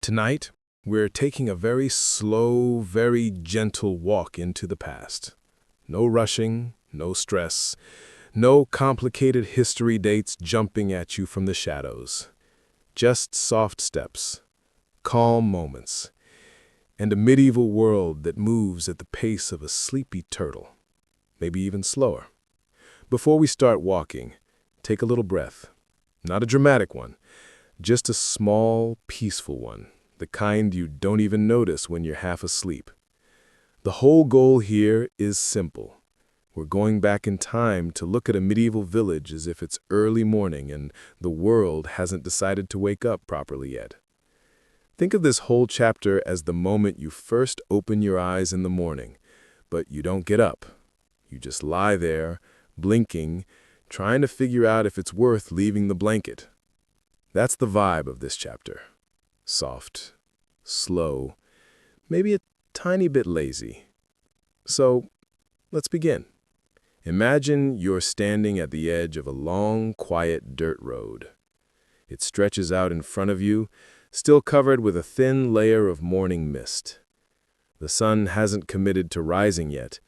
Tonight, we're taking a very slow, very gentle walk into the past. No rushing, no stress, no complicated history dates jumping at you from the shadows. Just soft steps, calm moments, and a medieval world that moves at the pace of a sleepy turtle, maybe even slower. Before we start walking, take a little breath. Not a dramatic one, just a small, peaceful one, the kind you don't even notice when you're half asleep. The whole goal here is simple. We're going back in time to look at a medieval village as if it's early morning and the world hasn't decided to wake up properly yet. Think of this whole chapter as the moment you first open your eyes in the morning, but you don't get up. You just lie there, blinking, trying to figure out if it's worth leaving the blanket. That's the vibe of this chapter. Soft, slow, maybe a tiny bit lazy. So, let's begin. Imagine you're standing at the edge of a long, quiet dirt road. It stretches out in front of you, still covered with a thin layer of morning mist. The sun hasn't committed to rising yet.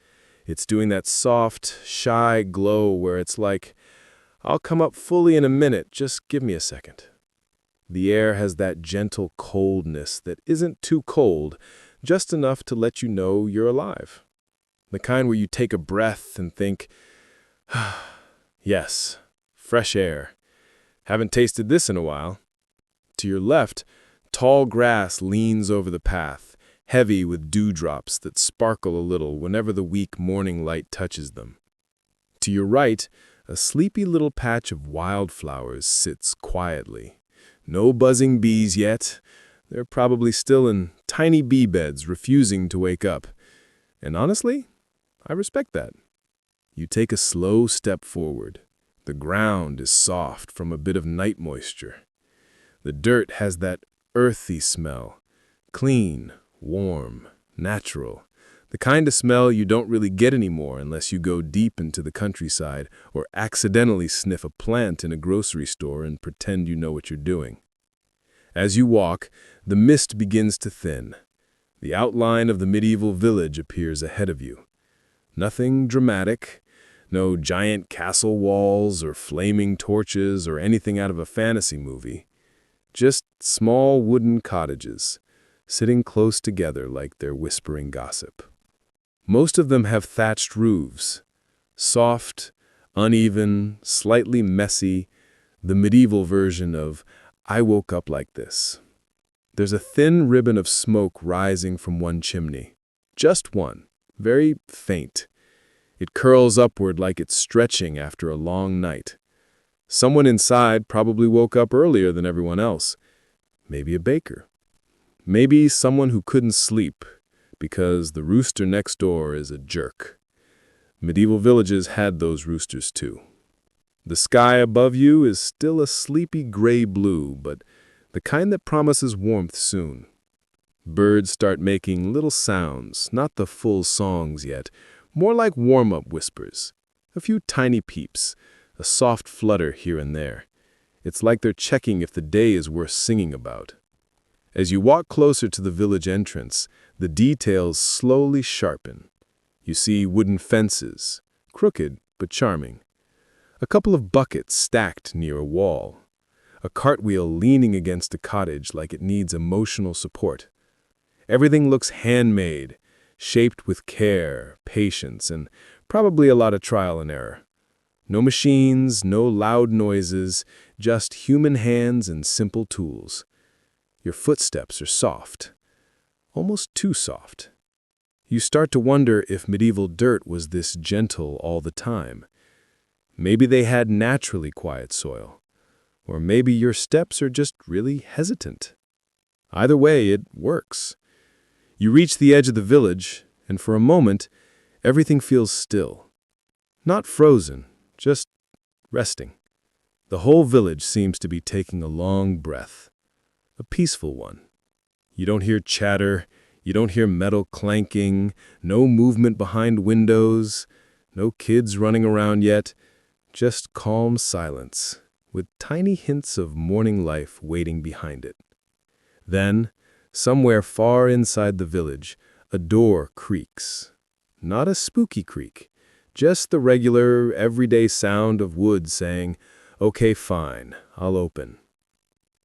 It's doing that soft, shy glow where it's like, I'll come up fully in a minute, just give me a second. The air has that gentle coldness that isn't too cold, just enough to let you know you're alive. The kind where you take a breath and think, yes, fresh air. Haven't tasted this in a while. To your left, tall grass leans over the path, heavy with dewdrops that sparkle a little whenever the weak morning light touches them. To your right, a sleepy little patch of wildflowers sits quietly. No buzzing bees yet. They're probably still in tiny bee beds refusing to wake up. And honestly, I respect that. You take a slow step forward. The ground is soft from a bit of night moisture. The dirt has that earthy smell. Clean, warm, natural. The kind of smell you don't really get anymore unless you go deep into the countryside or accidentally sniff a plant in a grocery store and pretend you know what you're doing. As you walk, the mist begins to thin. The outline of the medieval village appears ahead of you. Nothing dramatic, no giant castle walls or flaming torches or anything out of a fantasy movie. Just small wooden cottages, sitting close together like they're whispering gossip. Most of them have thatched roofs, soft, uneven, slightly messy, the medieval version of I woke up like this. There's a thin ribbon of smoke rising from one chimney. Just one, very faint. It curls upward like it's stretching after a long night. Someone inside probably woke up earlier than everyone else. Maybe a baker. Maybe someone who couldn't sleep because the rooster next door is a jerk. Medieval villages had those roosters too. The sky above you is still a sleepy gray blue, but the kind that promises warmth soon. Birds start making little sounds, not the full songs yet, more like warm-up whispers. A few tiny peeps, a soft flutter here and there. It's like they're checking if the day is worth singing about. As you walk closer to the village entrance, the details slowly sharpen. You see wooden fences, crooked but charming. A couple of buckets stacked near a wall. A cartwheel leaning against a cottage like it needs emotional support. Everything looks handmade, shaped with care, patience, and probably a lot of trial and error. No machines, no loud noises, just human hands and simple tools. Your footsteps are soft, almost too soft. You start to wonder if medieval dirt was this gentle all the time. Maybe they had naturally quiet soil, or maybe your steps are just really hesitant. Either way, it works. You reach the edge of the village, and for a moment, everything feels still. Not frozen, just resting. The whole village seems to be taking a long breath. A peaceful one. You don't hear chatter, you don't hear metal clanking, no movement behind windows, no kids running around yet, just calm silence, with tiny hints of morning life waiting behind it. Then, Somewhere far inside the village, a door creaks. Not a spooky creak, just the regular, everyday sound of wood saying, "Okay, fine, I'll open."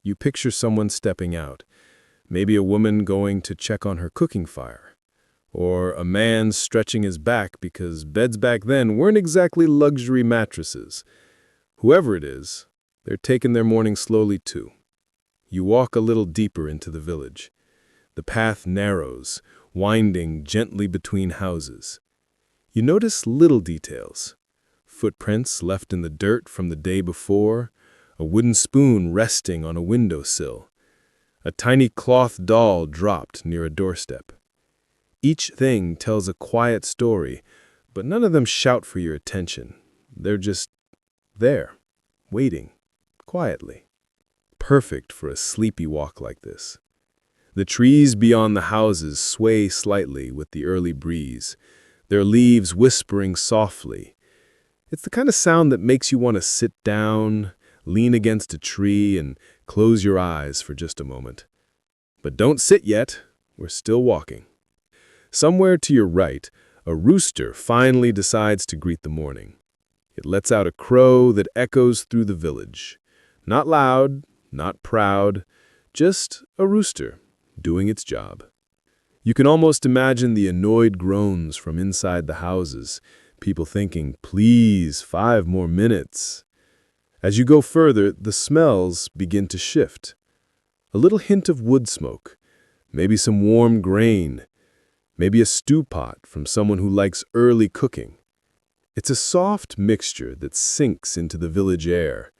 You picture someone stepping out, maybe a woman going to check on her cooking fire, or a man stretching his back because beds back then weren't exactly luxury mattresses. Whoever it is, they're taking their morning slowly too. You walk a little deeper into the village. The path narrows, winding gently between houses. You notice little details. Footprints left in the dirt from the day before, a wooden spoon resting on a windowsill, a tiny cloth doll dropped near a doorstep. Each thing tells a quiet story, but none of them shout for your attention. They're just there, waiting, quietly. Perfect for a sleepy walk like this. The trees beyond the houses sway slightly with the early breeze, their leaves whispering softly. It's the kind of sound that makes you want to sit down, lean against a tree, and close your eyes for just a moment. But don't sit yet, we're still walking. Somewhere to your right, a rooster finally decides to greet the morning. It lets out a crow that echoes through the village. Not loud, not proud, just a rooster doing its job. You can almost imagine the annoyed groans from inside the houses, people thinking, "Please, 5 more minutes." As you go further, the smells begin to shift. A little hint of wood smoke, maybe some warm grain, maybe a stew pot from someone who likes early cooking. It's a soft mixture that sinks into the village air,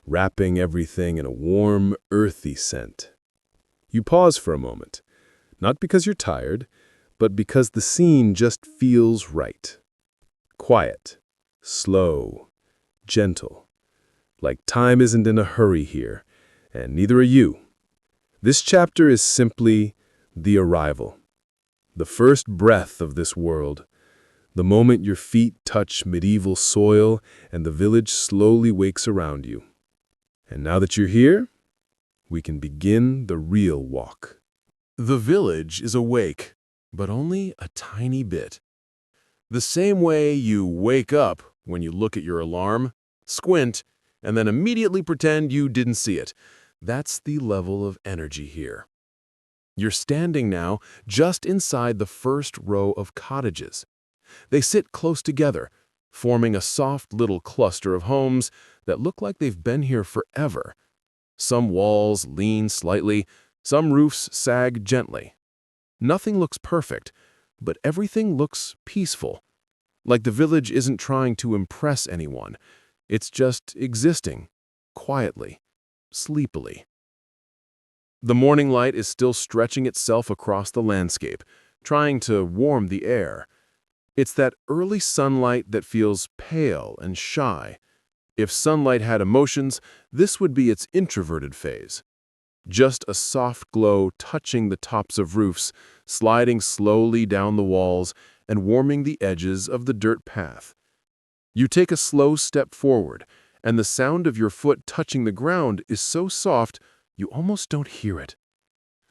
wrapping everything in a warm, earthy scent. You pause for a moment, not because you're tired, but because the scene just feels right. Quiet, slow, gentle. Like time isn't in a hurry here, and neither are you. This chapter is simply the arrival. The first breath of this world. The moment your feet touch medieval soil and the village slowly wakes around you. And now that you're here, we can begin the real walk. The village is awake, but only a tiny bit. The same way you wake up when you look at your alarm, squint, and then immediately pretend you didn't see it. That's the level of energy here. You're standing now just inside the first row of cottages. They sit close together, forming a soft little cluster of homes that look like they've been here forever. Some walls lean slightly, some roofs sag gently. Nothing looks perfect, but everything looks peaceful. Like the village isn't trying to impress anyone. It's just existing, quietly, sleepily. The morning light is still stretching itself across the landscape, trying to warm the air. It's that early sunlight that feels pale and shy. If sunlight had emotions, this would be its introverted phase. Just a soft glow touching the tops of roofs, sliding slowly down the walls and warming the edges of the dirt path. You take a slow step forward, and the sound of your foot touching the ground is so soft you almost don't hear it.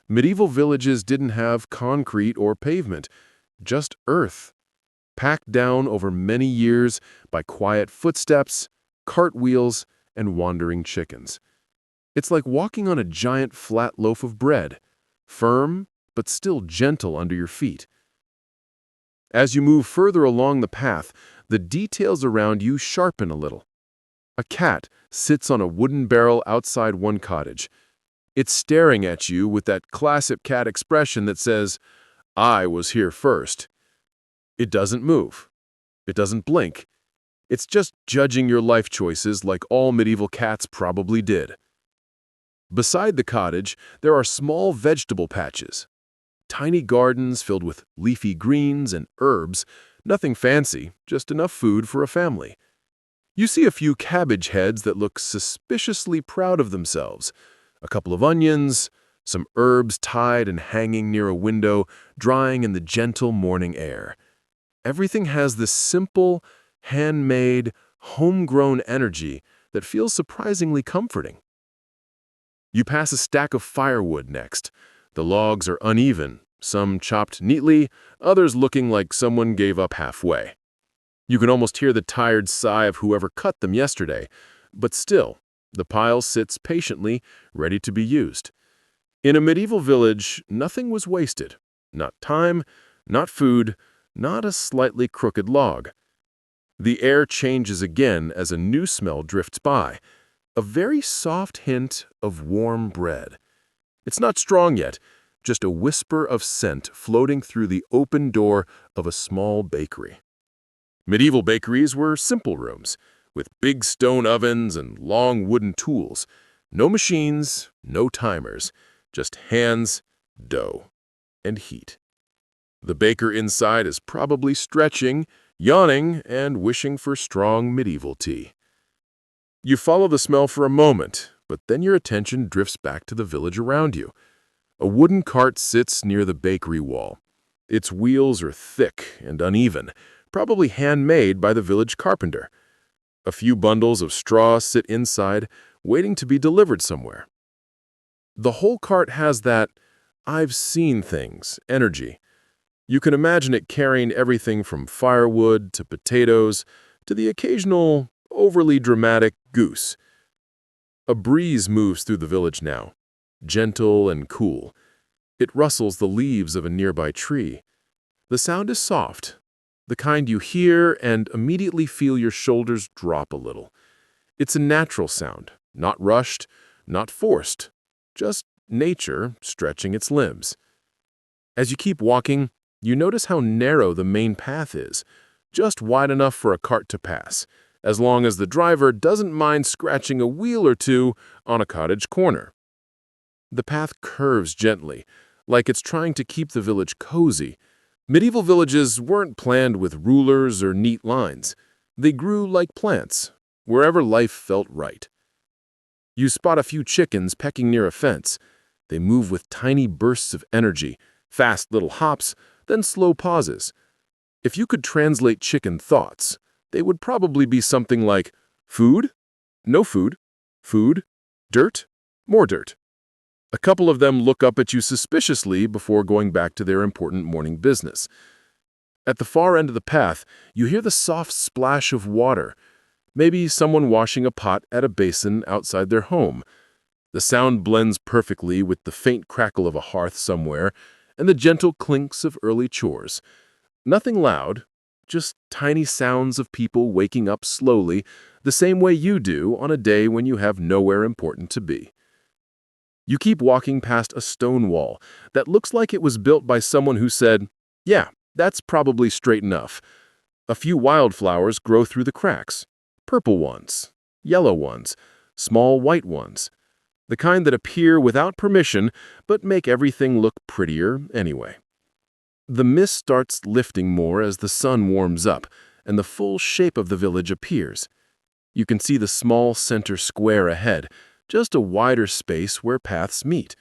Medieval villages didn't have concrete or pavement, just earth, packed down over many years by quiet footsteps, cartwheels, and wandering chickens. It's like walking on a giant flat loaf of bread, firm but still gentle under your feet. As you move further along the path, the details around you sharpen a little. A cat sits on a wooden barrel outside one cottage. It's staring at you with that classic cat expression that says, "I was here first." It doesn't move. It doesn't blink. It's just judging your life choices like all medieval cats probably did. Beside the cottage, there are small vegetable patches. Tiny gardens filled with leafy greens and herbs, nothing fancy, just enough food for a family. You see a few cabbage heads that look suspiciously proud of themselves, a couple of onions, some herbs tied and hanging near a window, drying in the gentle morning air. Everything has this simple, handmade, homegrown energy that feels surprisingly comforting. You pass a stack of firewood next, The logs are uneven, some chopped neatly, others looking like someone gave up halfway. You can almost hear the tired sigh of whoever cut them yesterday, but still, the pile sits patiently, ready to be used. In a medieval village, nothing was wasted. Not time, not food, not a slightly crooked log. The air changes again as a new smell drifts by, a very soft hint of warm bread. It's not strong yet, just a whisper of scent floating through the open door of a small bakery. Medieval bakeries were simple rooms, with big stone ovens and long wooden tools. No machines, no timers, just hands, dough, and heat. The baker inside is probably stretching, yawning, and wishing for strong medieval tea. You follow the smell for a moment, but then your attention drifts back to the village around you. A wooden cart sits near the bakery wall. Its wheels are thick and uneven, probably handmade by the village carpenter. A few bundles of straw sit inside, waiting to be delivered somewhere. The whole cart has that "I've seen things" energy. You can imagine it carrying everything from firewood to potatoes to the occasional overly dramatic goose. A breeze moves through the village now, gentle and cool. It rustles the leaves of a nearby tree. The sound is soft, the kind you hear and immediately feel your shoulders drop a little. It's a natural sound, not rushed, not forced, just nature stretching its limbs. As you keep walking, you notice how narrow the main path is, just wide enough for a cart to pass, as long as the driver doesn't mind scratching a wheel or two on a cottage corner. The path curves gently, like it's trying to keep the village cozy. Medieval villages weren't planned with rulers or neat lines. They grew like plants, wherever life felt right. You spot a few chickens pecking near a fence. They move with tiny bursts of energy, fast little hops, then slow pauses. If you could translate chicken thoughts, they would probably be something like, food? No food. Food? Dirt? More dirt. A couple of them look up at you suspiciously before going back to their important morning business. At the far end of the path, you hear the soft splash of water, maybe someone washing a pot at a basin outside their home. The sound blends perfectly with the faint crackle of a hearth somewhere and the gentle clinks of early chores. Nothing loud, just tiny sounds of people waking up slowly, the same way you do on a day when you have nowhere important to be. You keep walking past a stone wall that looks like it was built by someone who said, "Yeah, that's probably straight enough." A few wildflowers grow through the cracks. Purple ones, yellow ones, small white ones. The kind that appear without permission but make everything look prettier anyway. The mist starts lifting more as the sun warms up and the full shape of the village appears. You can see the small center square ahead, just a wider space where paths meet.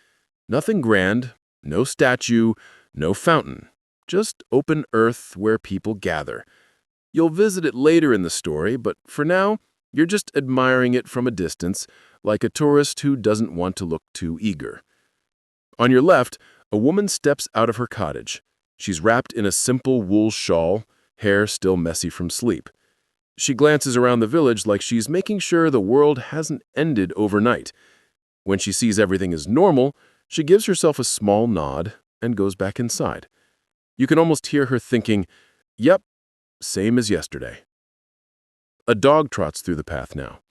Nothing grand, no statue, no fountain, just open earth where people gather. You'll visit it later in the story, but for now, you're just admiring it from a distance, like a tourist who doesn't want to look too eager. On your left, a woman steps out of her cottage. She's wrapped in a simple wool shawl, hair still messy from sleep. She glances around the village like she's making sure the world hasn't ended overnight. When she sees everything is normal, she gives herself a small nod and goes back inside. You can almost hear her thinking, "Yep, same as yesterday." A dog trots through the path now.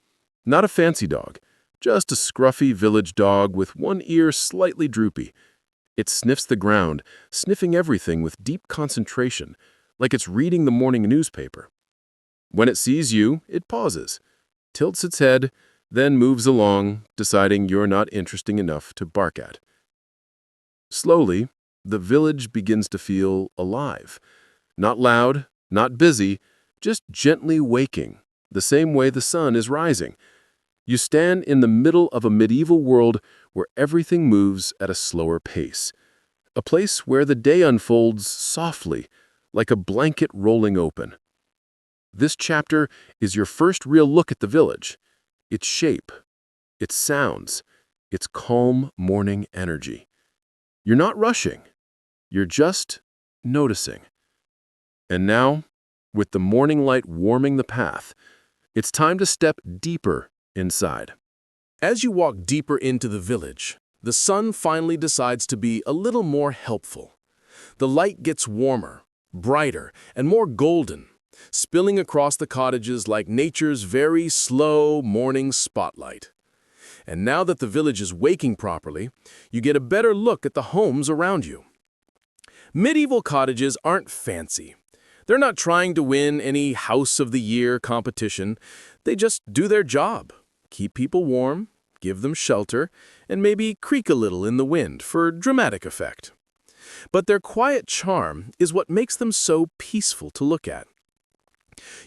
Not a fancy dog, just a scruffy village dog with one ear slightly droopy. It sniffs the ground, sniffing everything with deep concentration, like it's reading the morning newspaper. When it sees you, it pauses, tilts its head, then moves along, deciding you're not interesting enough to bark at. Slowly, the village begins to feel alive. Not loud, not busy, just gently waking, the same way the sun is rising. You stand in the middle of a medieval world where everything moves at a slower pace. A place where the day unfolds softly, like a blanket rolling open. This chapter is your first real look at the village, its shape, its sounds, its calm morning energy. You're not rushing. You're just noticing. And now, with the morning light warming the path, it's time to step deeper inside. As you walk deeper into the village, the sun finally decides to be a little more helpful. The light gets warmer, brighter, and more golden, spilling across the cottages like nature's very slow morning spotlight. And now that the village is waking properly, you get a better look at the homes around you. Medieval cottages aren't fancy. They're not trying to win any House of the Year competition. They just do their job. Keep people warm, give them shelter, and maybe creak a little in the wind for dramatic effect. But their quiet charm is what makes them so peaceful to look at.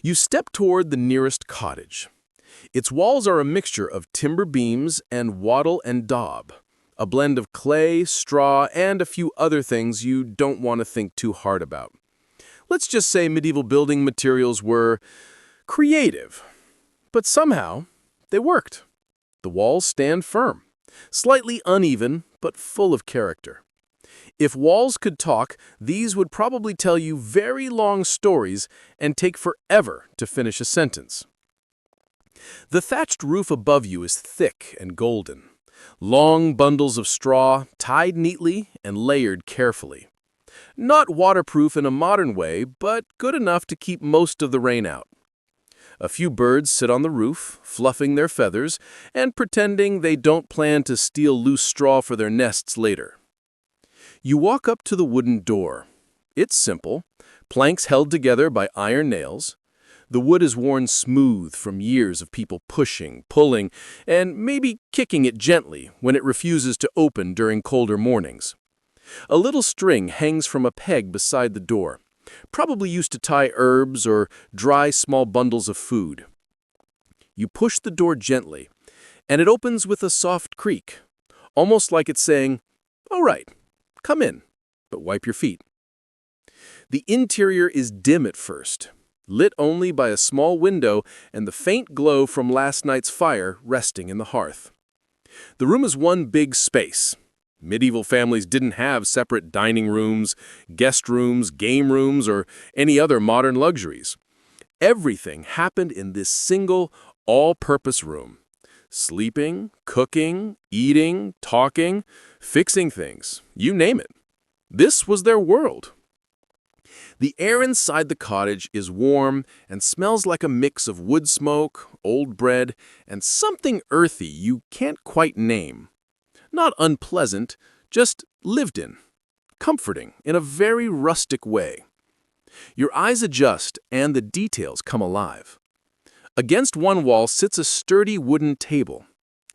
You step toward the nearest cottage. Its walls are a mixture of timber beams and wattle and daub, a blend of clay, straw, and a few other things you don't want to think too hard about. Let's just say medieval building materials were creative, but somehow they worked. The walls stand firm, slightly uneven, but full of character. If walls could talk, these would probably tell you very long stories and take forever to finish a sentence. The thatched roof above you is thick and golden. Long bundles of straw, tied neatly and layered carefully. Not waterproof in a modern way, but good enough to keep most of the rain out. A few birds sit on the roof, fluffing their feathers and pretending they don't plan to steal loose straw for their nests later. You walk up to the wooden door. It's simple, planks held together by iron nails. The wood is worn smooth from years of people pushing, pulling, and maybe kicking it gently when it refuses to open during colder mornings. A little string hangs from a peg beside the door, probably used to tie herbs or dry small bundles of food. You push the door gently, and it opens with a soft creak, almost like it's saying, "All right, come in, but wipe your feet." The interior is dim at first, lit only by a small window and the faint glow from last night's fire resting in the hearth. The room is one big space. Medieval families didn't have separate dining rooms, guest rooms, game rooms, or any other modern luxuries. Everything happened in this single, all-purpose room. Sleeping, cooking, eating, talking, fixing things, you name it. This was their world. The air inside the cottage is warm and smells like a mix of wood smoke, old bread, and something earthy you can't quite name. Not unpleasant, just lived in, comforting in a very rustic way. Your eyes adjust and the details come alive. Against one wall sits a sturdy wooden table.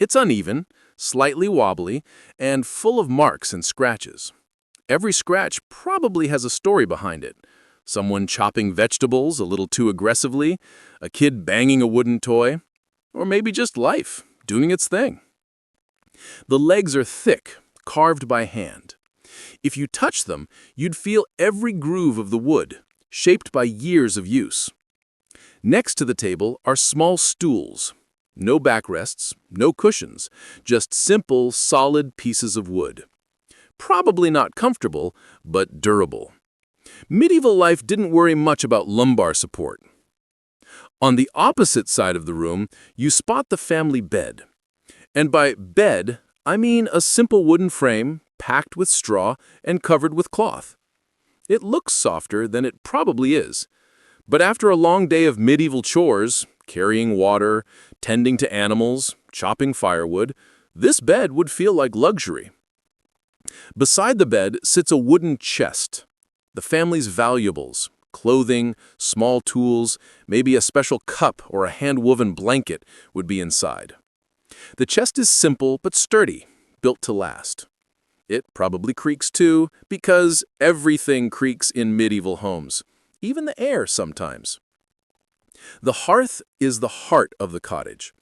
It's uneven, slightly wobbly, and full of marks and scratches. Every scratch probably has a story behind it. Someone chopping vegetables a little too aggressively, a kid banging a wooden toy, or maybe just life doing its thing. The legs are thick, carved by hand. If you touch them, you'd feel every groove of the wood, shaped by years of use. Next to the table are small stools. No backrests, no cushions, just simple, solid pieces of wood. Probably not comfortable, but durable. Medieval life didn't worry much about lumbar support. On the opposite side of the room, you spot the family bed. And by bed, I mean a simple wooden frame, packed with straw and covered with cloth. It looks softer than it probably is. But after a long day of medieval chores, carrying water, tending to animals, chopping firewood, this bed would feel like luxury. Beside the bed sits a wooden chest. The family's valuables, clothing, small tools, maybe a special cup or a hand-woven blanket would be inside. The chest is simple but sturdy, built to last. It probably creaks too, because everything creaks in medieval homes, even the air sometimes. The hearth is the heart of the cottage.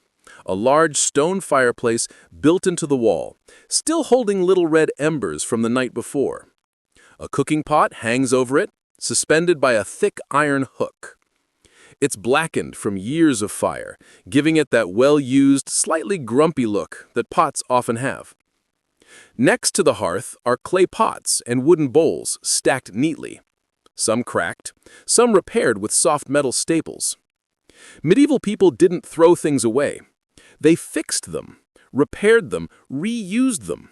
A large stone fireplace built into the wall, still holding little red embers from the night before. A cooking pot hangs over it, suspended by a thick iron hook. It's blackened from years of fire, giving it that well-used, slightly grumpy look that pots often have. Next to the hearth are clay pots and wooden bowls stacked neatly, some cracked, some repaired with soft metal staples. Medieval people didn't throw things away. They fixed them, repaired them, reused them.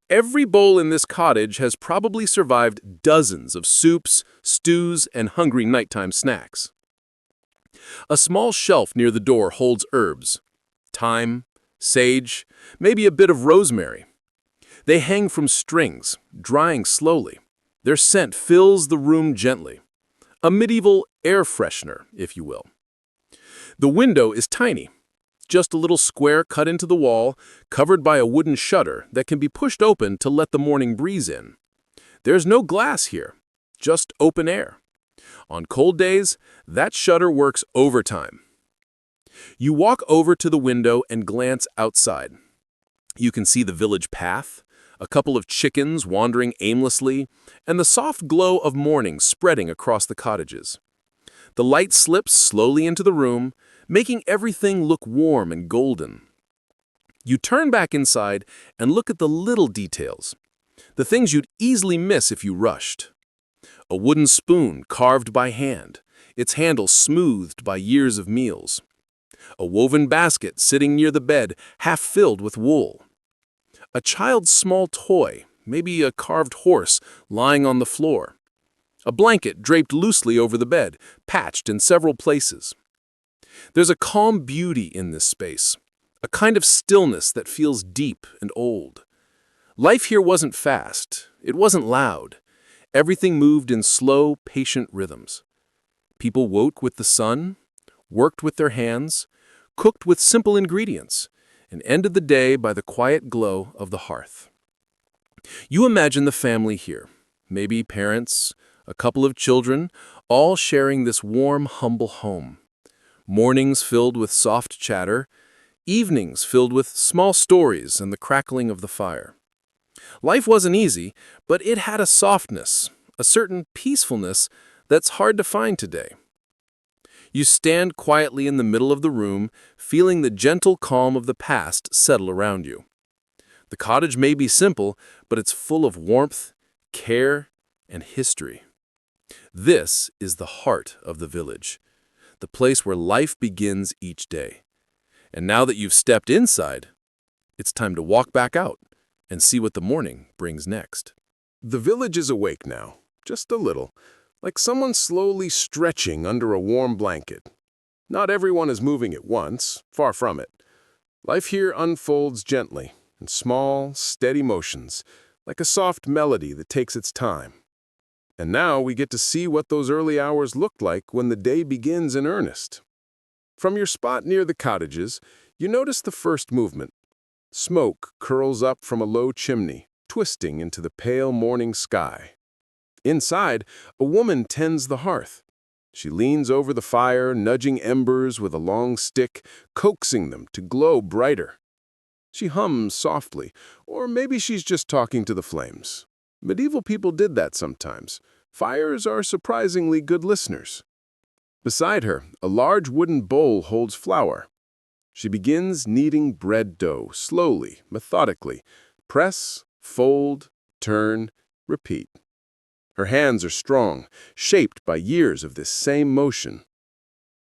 Every bowl in this cottage has probably survived dozens of soups, stews, and hungry nighttime snacks. A small shelf near the door holds herbs, thyme, sage, maybe a bit of rosemary. They hang from strings, drying slowly. Their scent fills the room gently. A medieval air freshener, if you will. The window is tiny, just a little square cut into the wall, covered by a wooden shutter that can be pushed open to let the morning breeze in. There's no glass here, just open air. On cold days, that shutter works overtime. You walk over to the window and glance outside. You can see the village path, a couple of chickens wandering aimlessly, and the soft glow of morning spreading across the cottages. The light slips slowly into the room, making everything look warm and golden. You turn back inside and look at the little details, the things you'd easily miss if you rushed. A wooden spoon carved by hand, its handle smoothed by years of meals. A woven basket sitting near the bed, half filled with wool. A child's small toy, maybe a carved horse, lying on the floor. A blanket draped loosely over the bed, patched in several places. There's a calm beauty in this space, a kind of stillness that feels deep and old. Life here wasn't fast, it wasn't loud. Everything moved in slow, patient rhythms. People woke with the sun, worked with their hands, cooked with simple ingredients, and ended the day by the quiet glow of the hearth. You imagine the family here, maybe parents, a couple of children, all sharing this warm, humble home. Mornings filled with soft chatter, evenings filled with small stories and the crackling of the fire. Life wasn't easy, but it had a softness, a certain peacefulness that's hard to find today. You stand quietly in the middle of the room, feeling the gentle calm of the past settle around you. The cottage may be simple, but it's full of warmth, care, and history. This is the heart of the village, the place where life begins each day. And now that you've stepped inside, it's time to walk back out and see what the morning brings next. The village is awake now, just a little, like someone slowly stretching under a warm blanket. Not everyone is moving at once, far from it. Life here unfolds gently, in small, steady motions, like a soft melody that takes its time. And now we get to see what those early hours looked like when the day begins in earnest. From your spot near the cottages, you notice the first movement. Smoke curls up from a low chimney, twisting into the pale morning sky. Inside, a woman tends the hearth. She leans over the fire, nudging embers with a long stick, coaxing them to glow brighter. She hums softly, or maybe she's just talking to the flames. Medieval people did that sometimes. Fires are surprisingly good listeners. Beside her, a large wooden bowl holds flour. She begins kneading bread dough, slowly, methodically. Press, fold, turn, repeat. Her hands are strong, shaped by years of this same motion.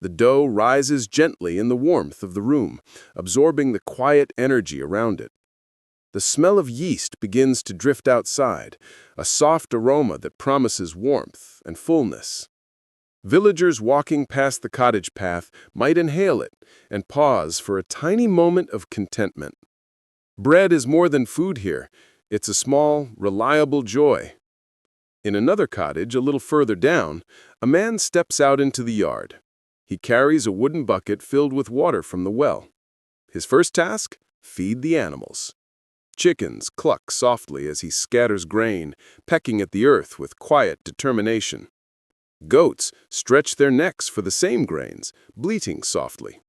The dough rises gently in the warmth of the room, absorbing the quiet energy around it. The smell of yeast begins to drift outside, a soft aroma that promises warmth and fullness. Villagers walking past the cottage path might inhale it and pause for a tiny moment of contentment. Bread is more than food here. It's a small, reliable joy. In another cottage, a little further down, a man steps out into the yard. He carries a wooden bucket filled with water from the well. His first task? Feed the animals. Chickens cluck softly as he scatters grain, pecking at the earth with quiet determination. Goats stretch their necks for the same grains, bleating softly.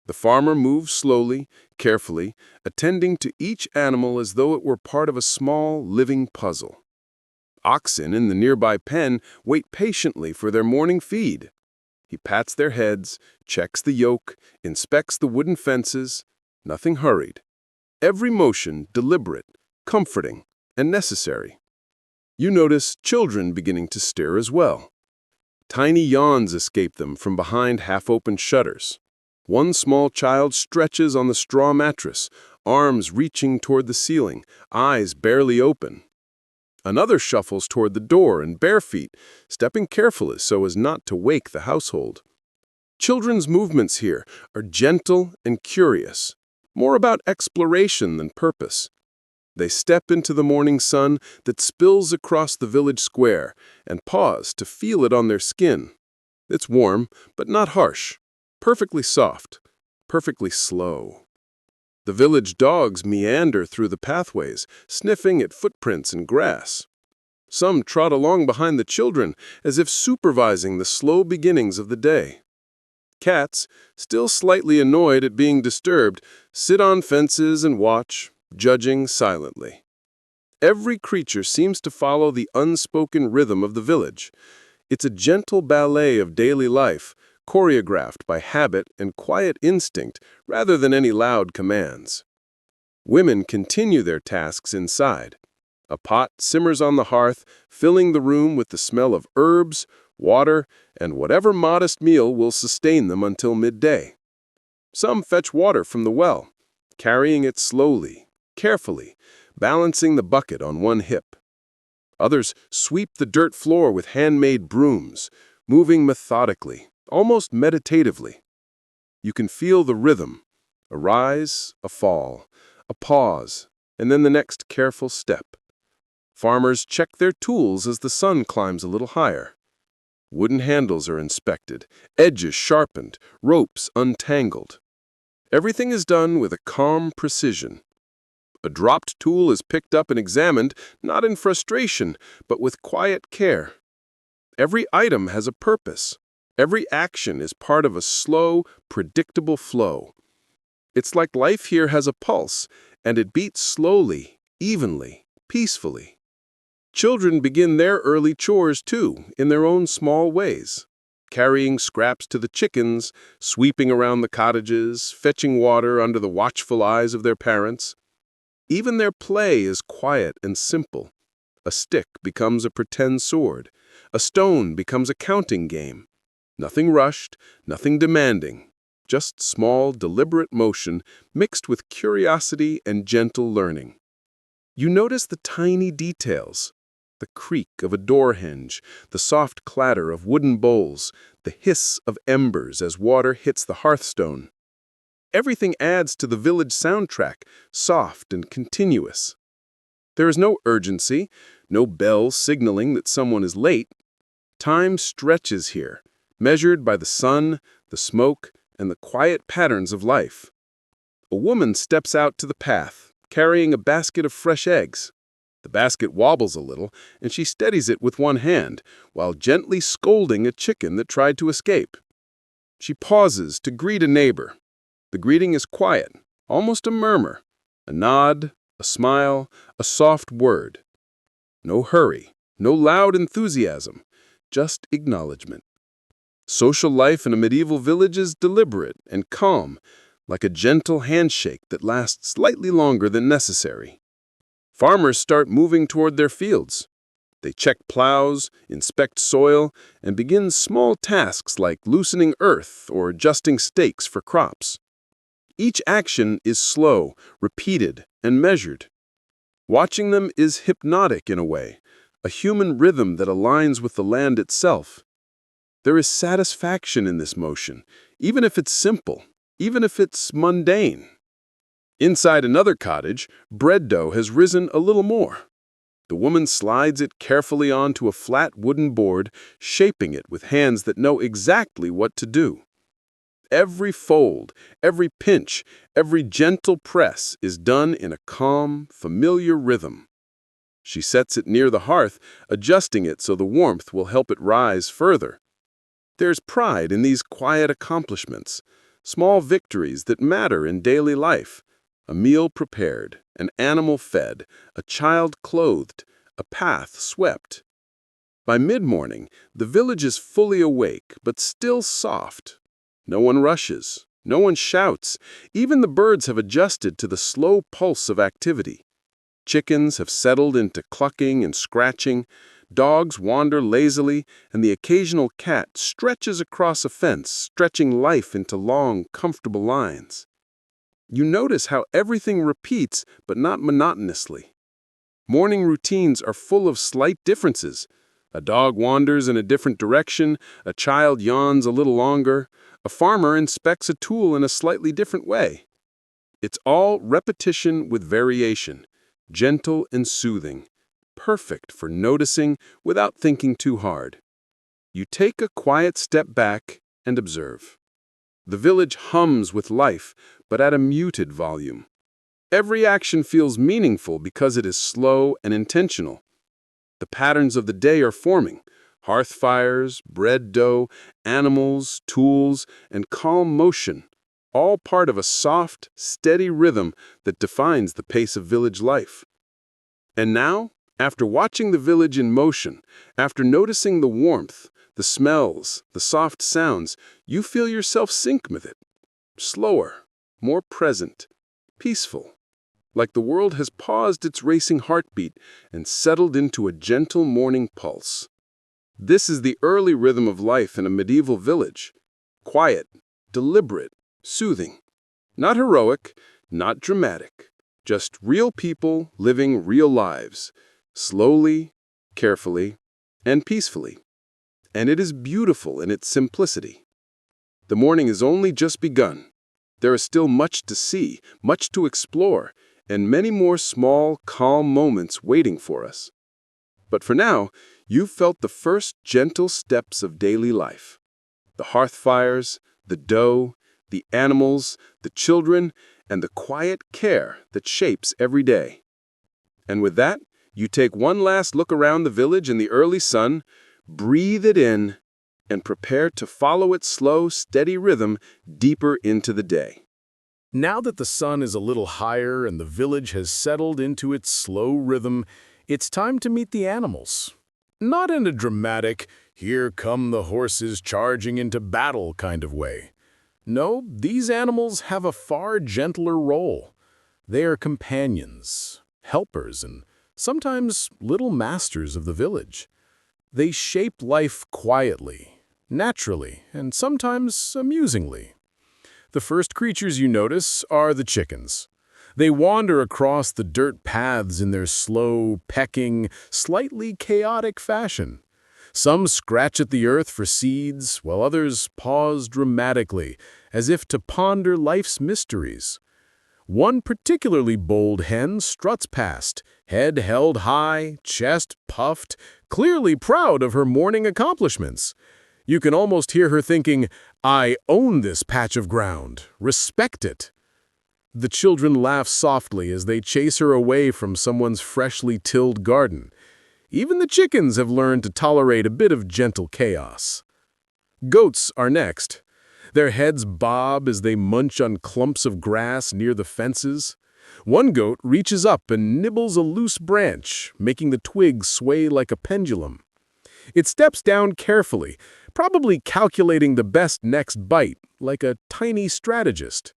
The farmer moves slowly, carefully, attending to each animal as though it were part of a small, living puzzle. Oxen in the nearby pen wait patiently for their morning feed. He pats their heads, checks the yoke, inspects the wooden fences, nothing hurried. Every motion deliberate, comforting, and necessary. You notice children beginning to stir as well. Tiny yawns escape them from behind half-open shutters. One small child stretches on the straw mattress, arms reaching toward the ceiling, eyes barely open. Another shuffles toward the door in bare feet, stepping carefully so as not to wake the household. Children's movements here are gentle and curious, more about exploration than purpose. They step into the morning sun that spills across the village square and pause to feel it on their skin. It's warm, but not harsh, perfectly soft, perfectly slow. The village dogs meander through the pathways, sniffing at footprints in grass. Some trot along behind the children as if supervising the slow beginnings of the day. Cats, still slightly annoyed at being disturbed, sit on fences and watch, judging silently. Every creature seems to follow the unspoken rhythm of the village. It's a gentle ballet of daily life, choreographed by habit and quiet instinct rather than any loud commands. Women continue their tasks inside. A pot simmers on the hearth, filling the room with the smell of herbs, water, and whatever modest meal will sustain them until midday. Some fetch water from the well, carrying it slowly, carefully, balancing the bucket on one hip. Others sweep the dirt floor with handmade brooms, moving methodically, almost meditatively. You can feel the rhythm, a rise, a fall, a pause, and then the next careful step. Farmers check their tools as the sun climbs a little higher. Wooden handles are inspected, edges sharpened, ropes untangled. Everything is done with a calm precision. A dropped tool is picked up and examined, not in frustration, but with quiet care. Every item has a purpose. Every action is part of a slow, predictable flow. It's like life here has a pulse, and it beats slowly, evenly, peacefully. Children begin their early chores, too, in their own small ways. Carrying scraps to the chickens, sweeping around the cottages, fetching water under the watchful eyes of their parents. Even their play is quiet and simple. A stick becomes a pretend sword. A stone becomes a counting game. Nothing rushed, nothing demanding. Just small, deliberate motion mixed with curiosity and gentle learning. You notice the tiny details. The creak of a door hinge, the soft clatter of wooden bowls, the hiss of embers as water hits the hearthstone. Everything adds to the village soundtrack, soft and continuous. There is no urgency, no bell signaling that someone is late. Time stretches here, measured by the sun, the smoke, and the quiet patterns of life. A woman steps out to the path, carrying a basket of fresh eggs. The basket wobbles a little, and she steadies it with one hand, while gently scolding a chicken that tried to escape. She pauses to greet a neighbor. The greeting is quiet, almost a murmur, a nod, a smile, a soft word. No hurry, no loud enthusiasm, just acknowledgement. Social life in a medieval village is deliberate and calm, like a gentle handshake that lasts slightly longer than necessary. Farmers start moving toward their fields. They check plows, inspect soil, and begin small tasks like loosening earth or adjusting stakes for crops. Each action is slow, repeated, and measured. Watching them is hypnotic in a way, a human rhythm that aligns with the land itself. There is satisfaction in this motion, even if it's simple, even if it's mundane. Inside another cottage, bread dough has risen a little more. The woman slides it carefully onto a flat wooden board, shaping it with hands that know exactly what to do. Every fold, every pinch, every gentle press is done in a calm, familiar rhythm. She sets it near the hearth, adjusting it so the warmth will help it rise further. There's pride in these quiet accomplishments, small victories that matter in daily life. A meal prepared, an animal fed, a child clothed, a path swept. By mid-morning, the village is fully awake, but still soft. No one rushes, no one shouts. Even the birds have adjusted to the slow pulse of activity. Chickens have settled into clucking and scratching. Dogs wander lazily, and the occasional cat stretches across a fence, stretching life into long, comfortable lines. You notice how everything repeats, but not monotonously. Morning routines are full of slight differences. A dog wanders in a different direction, a child yawns a little longer, a farmer inspects a tool in a slightly different way. It's all repetition with variation, gentle and soothing, perfect for noticing without thinking too hard. You take a quiet step back and observe. The village hums with life, but at a muted volume. Every action feels meaningful because it is slow and intentional. The patterns of the day are forming: hearth fires, bread dough, animals, tools, and calm motion, all part of a soft, steady rhythm that defines the pace of village life. And now, after watching the village in motion, after noticing the warmth, the smells, the soft sounds, you feel yourself sync with it. Slower, more present, peaceful. Like the world has paused its racing heartbeat and settled into a gentle morning pulse. This is the early rhythm of life in a medieval village. Quiet, deliberate, soothing. Not heroic, not dramatic. Just real people living real lives. Slowly, carefully, and peacefully. And it is beautiful in its simplicity. The morning has only just begun. There is still much to see, much to explore, and many more small, calm moments waiting for us. But for now, you've felt the first gentle steps of daily life. The hearth fires, the dough, the animals, the children, and the quiet care that shapes every day. And with that, you take one last look around the village in the early sun, breathe it in, and prepare to follow its slow, steady rhythm deeper into the day. Now that the sun is a little higher and the village has settled into its slow rhythm, it's time to meet the animals. Not in a dramatic, here come the horses charging into battle kind of way. No, these animals have a far gentler role. They are companions, helpers, and sometimes little masters of the village. They shape life quietly, naturally, and sometimes amusingly. The first creatures you notice are the chickens. They wander across the dirt paths in their slow, pecking, slightly chaotic fashion. Some scratch at the earth for seeds, while others pause dramatically, as if to ponder life's mysteries. One particularly bold hen struts past, head held high, chest puffed, clearly proud of her morning accomplishments. You can almost hear her thinking, "I own this patch of ground. Respect it." The children laugh softly as they chase her away from someone's freshly tilled garden. Even the chickens have learned to tolerate a bit of gentle chaos. Goats are next. Their heads bob as they munch on clumps of grass near the fences. One goat reaches up and nibbles a loose branch, making the twigs sway like a pendulum. It steps down carefully, probably calculating the best next bite, like a tiny strategist.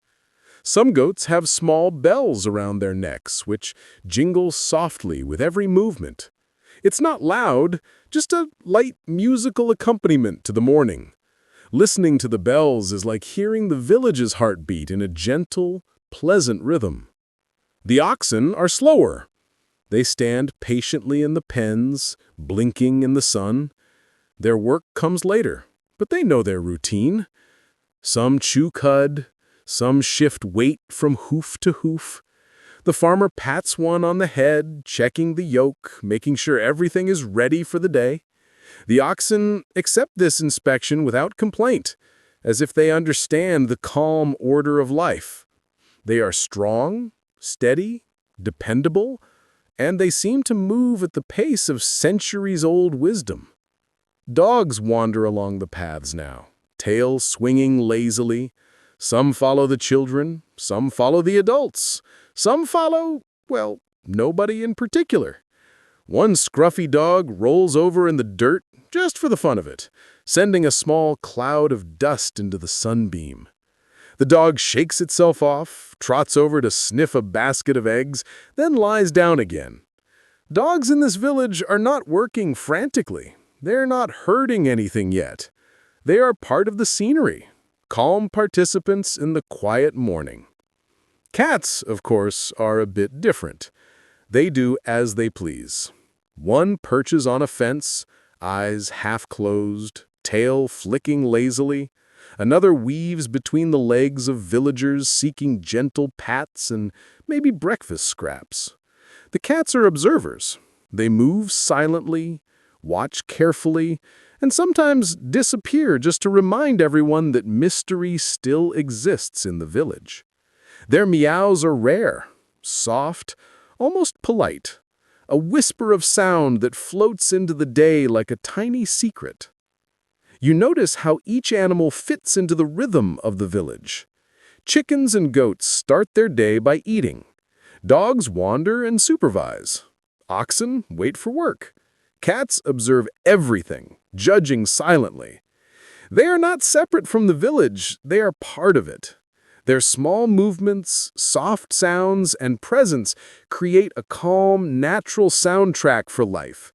Some goats have small bells around their necks, which jingle softly with every movement. It's not loud, just a light musical accompaniment to the morning. Listening to the bells is like hearing the village's heartbeat in a gentle, pleasant rhythm. The oxen are slower. They stand patiently in the pens, blinking in the sun. Their work comes later, but they know their routine. Some chew cud, some shift weight from hoof to hoof. The farmer pats one on the head, checking the yoke, making sure everything is ready for the day. The oxen accept this inspection without complaint, as if they understand the calm order of life. They are strong, steady, dependable, and they seem to move at the pace of centuries-old wisdom. Dogs wander along the paths now, tails swinging lazily. Some follow the children, some follow the adults, some follow, well, nobody in particular. One scruffy dog rolls over in the dirt just for the fun of it, sending a small cloud of dust into the sunbeam. The dog shakes itself off, trots over to sniff a basket of eggs, then lies down again. Dogs in this village are not working frantically. They're not hurting anything yet. They are part of the scenery, calm participants in the quiet morning. Cats, of course, are a bit different. They do as they please. One perches on a fence, eyes half closed, tail flicking lazily. Another weaves between the legs of villagers seeking gentle pats and maybe breakfast scraps. The cats are observers. They move silently, watch carefully, and sometimes disappear just to remind everyone that mystery still exists in the village. Their meows are rare, soft, almost polite, a whisper of sound that floats into the day like a tiny secret. You notice how each animal fits into the rhythm of the village. Chickens and goats start their day by eating. Dogs wander and supervise. Oxen wait for work. Cats observe everything, judging silently. They are not separate from the village, they are part of it. Their small movements, soft sounds, and presence create a calm, natural soundtrack for life.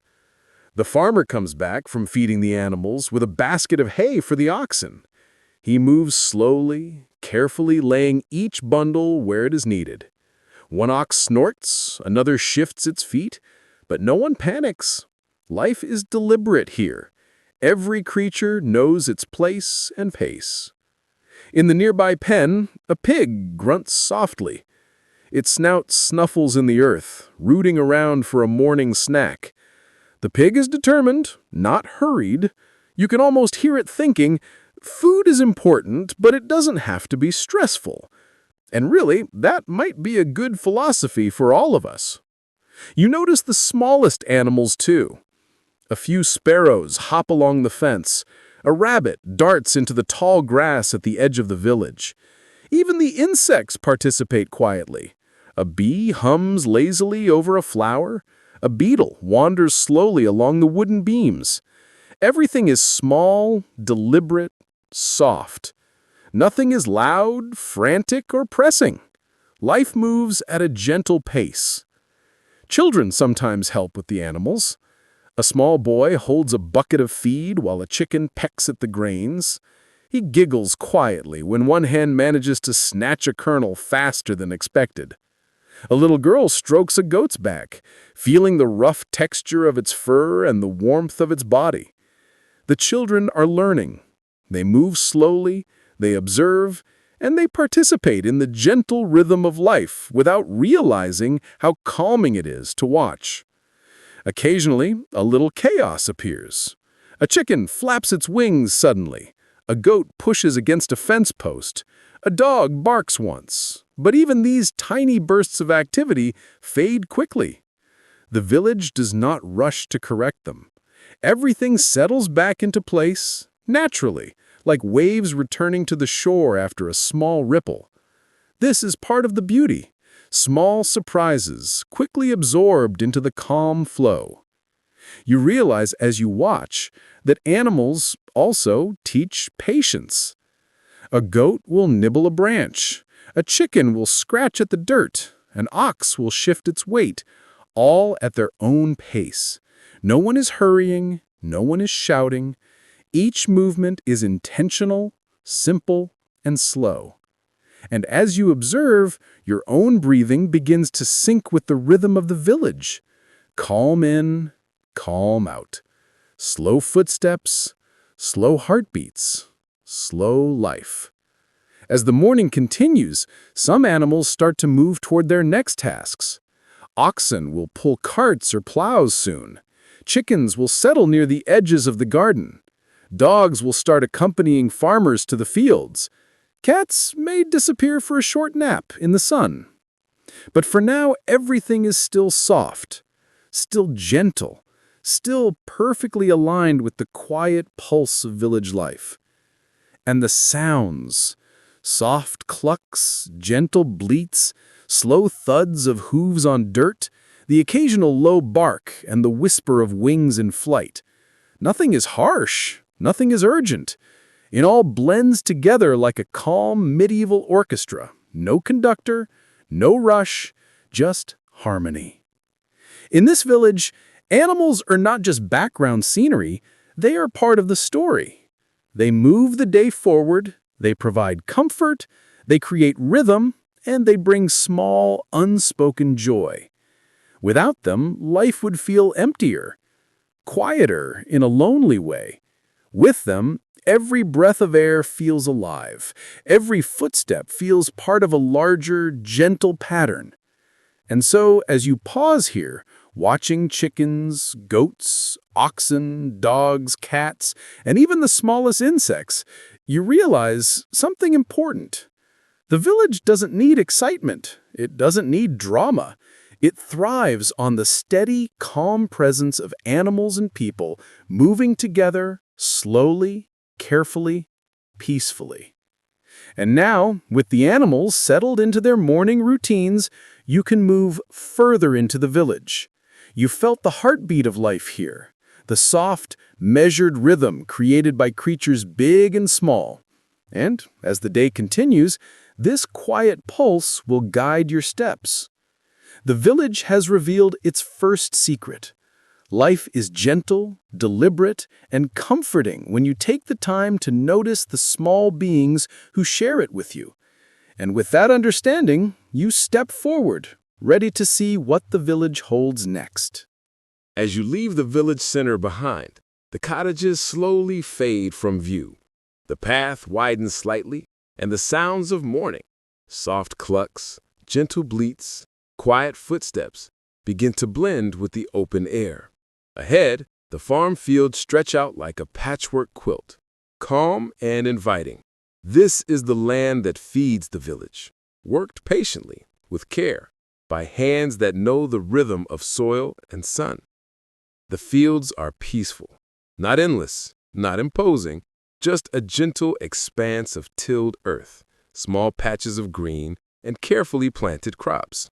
The farmer comes back from feeding the animals with a basket of hay for the oxen. He moves slowly, carefully laying each bundle where it is needed. One ox snorts, another shifts its feet, but no one panics. Life is deliberate here. Every creature knows its place and pace. In the nearby pen, a pig grunts softly. Its snout snuffles in the earth, rooting around for a morning snack. The pig is determined, not hurried. You can almost hear it thinking, food is important, but it doesn't have to be stressful. And really, that might be a good philosophy for all of us. You notice the smallest animals, too. A few sparrows hop along the fence. A rabbit darts into the tall grass at the edge of the village. Even the insects participate quietly. A bee hums lazily over a flower. A beetle wanders slowly along the wooden beams. Everything is small, deliberate, soft. Nothing is loud, frantic, or pressing. Life moves at a gentle pace. Children sometimes help with the animals. A small boy holds a bucket of feed while a chicken pecks at the grains. He giggles quietly when one hen manages to snatch a kernel faster than expected. A little girl strokes a goat's back, feeling the rough texture of its fur and the warmth of its body. The children are learning. They move slowly, they observe, and they participate in the gentle rhythm of life without realizing how calming it is to watch. Occasionally, a little chaos appears. A chicken flaps its wings suddenly. A goat pushes against a fence post. A dog barks once. But even these tiny bursts of activity fade quickly. The village does not rush to correct them. Everything settles back into place, naturally, like waves returning to the shore after a small ripple. This is part of the beauty. Small surprises, quickly absorbed into the calm flow. You realize as you watch that animals also teach patience. A goat will nibble a branch. A chicken will scratch at the dirt. An ox will shift its weight, all at their own pace. No one is hurrying, no one is shouting. Each movement is intentional, simple, and slow. And as you observe, your own breathing begins to sync with the rhythm of the village. Calm in, calm out. Slow footsteps, slow heartbeats, slow life. As the morning continues, some animals start to move toward their next tasks. Oxen will pull carts or plows soon. Chickens will settle near the edges of the garden. Dogs will start accompanying farmers to the fields. Cats may disappear for a short nap in the sun. But for now, everything is still soft, still gentle, still perfectly aligned with the quiet pulse of village life. And the sounds, soft clucks, gentle bleats, slow thuds of hooves on dirt, the occasional low bark, and the whisper of wings in flight. Nothing is harsh, nothing is urgent. It all blends together like a calm medieval orchestra. No conductor, no rush, just harmony. In this village, animals are not just background scenery, they are part of the story. They move the day forward, they provide comfort, they create rhythm, and they bring small, unspoken joy. Without them, life would feel emptier, quieter in a lonely way. With them, every breath of air feels alive. Every footstep feels part of a larger, gentle pattern. And so, as you pause here, watching chickens, goats, oxen, dogs, cats, and even the smallest insects, you realize something important. The village doesn't need excitement. It doesn't need drama. It thrives on the steady, calm presence of animals and people moving together slowly, carefully, peacefully. And now, with the animals settled into their morning routines, you can move further into the village. You felt the heartbeat of life here, the soft, measured rhythm created by creatures big and small. And as the day continues, this quiet pulse will guide your steps. The village has revealed its first secret. Life is gentle, deliberate, and comforting when you take the time to notice the small beings who share it with you. And with that understanding, you step forward, ready to see what the village holds next. As you leave the village center behind, the cottages slowly fade from view. The path widens slightly, and the sounds of morning, soft clucks, gentle bleats, quiet footsteps, begin to blend with the open air. Ahead, the farm fields stretch out like a patchwork quilt, calm and inviting. This is the land that feeds the village, worked patiently, with care, by hands that know the rhythm of soil and sun. The fields are peaceful, not endless, not imposing, just a gentle expanse of tilled earth, small patches of green, and carefully planted crops.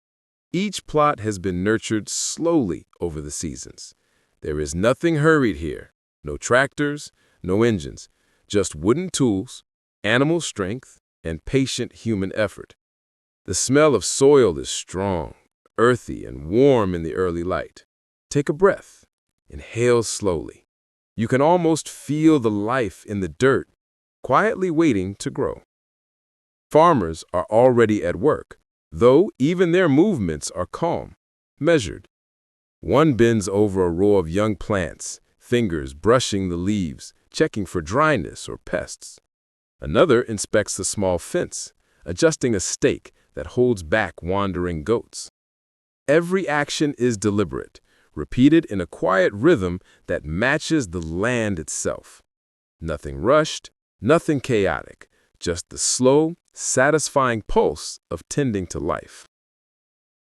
Each plot has been nurtured slowly over the seasons. There is nothing hurried here, no tractors, no engines, just wooden tools, animal strength, and patient human effort. The smell of soil is strong, earthy, and warm in the early light. Take a breath. Inhale slowly. You can almost feel the life in the dirt, quietly waiting to grow. Farmers are already at work, though even their movements are calm, measured. One bends over a row of young plants, fingers brushing the leaves, checking for dryness or pests. Another inspects a small fence, adjusting a stake that holds back wandering goats. Every action is deliberate, repeated in a quiet rhythm that matches the land itself. Nothing rushed, nothing chaotic, just the slow, satisfying pulse of tending to life.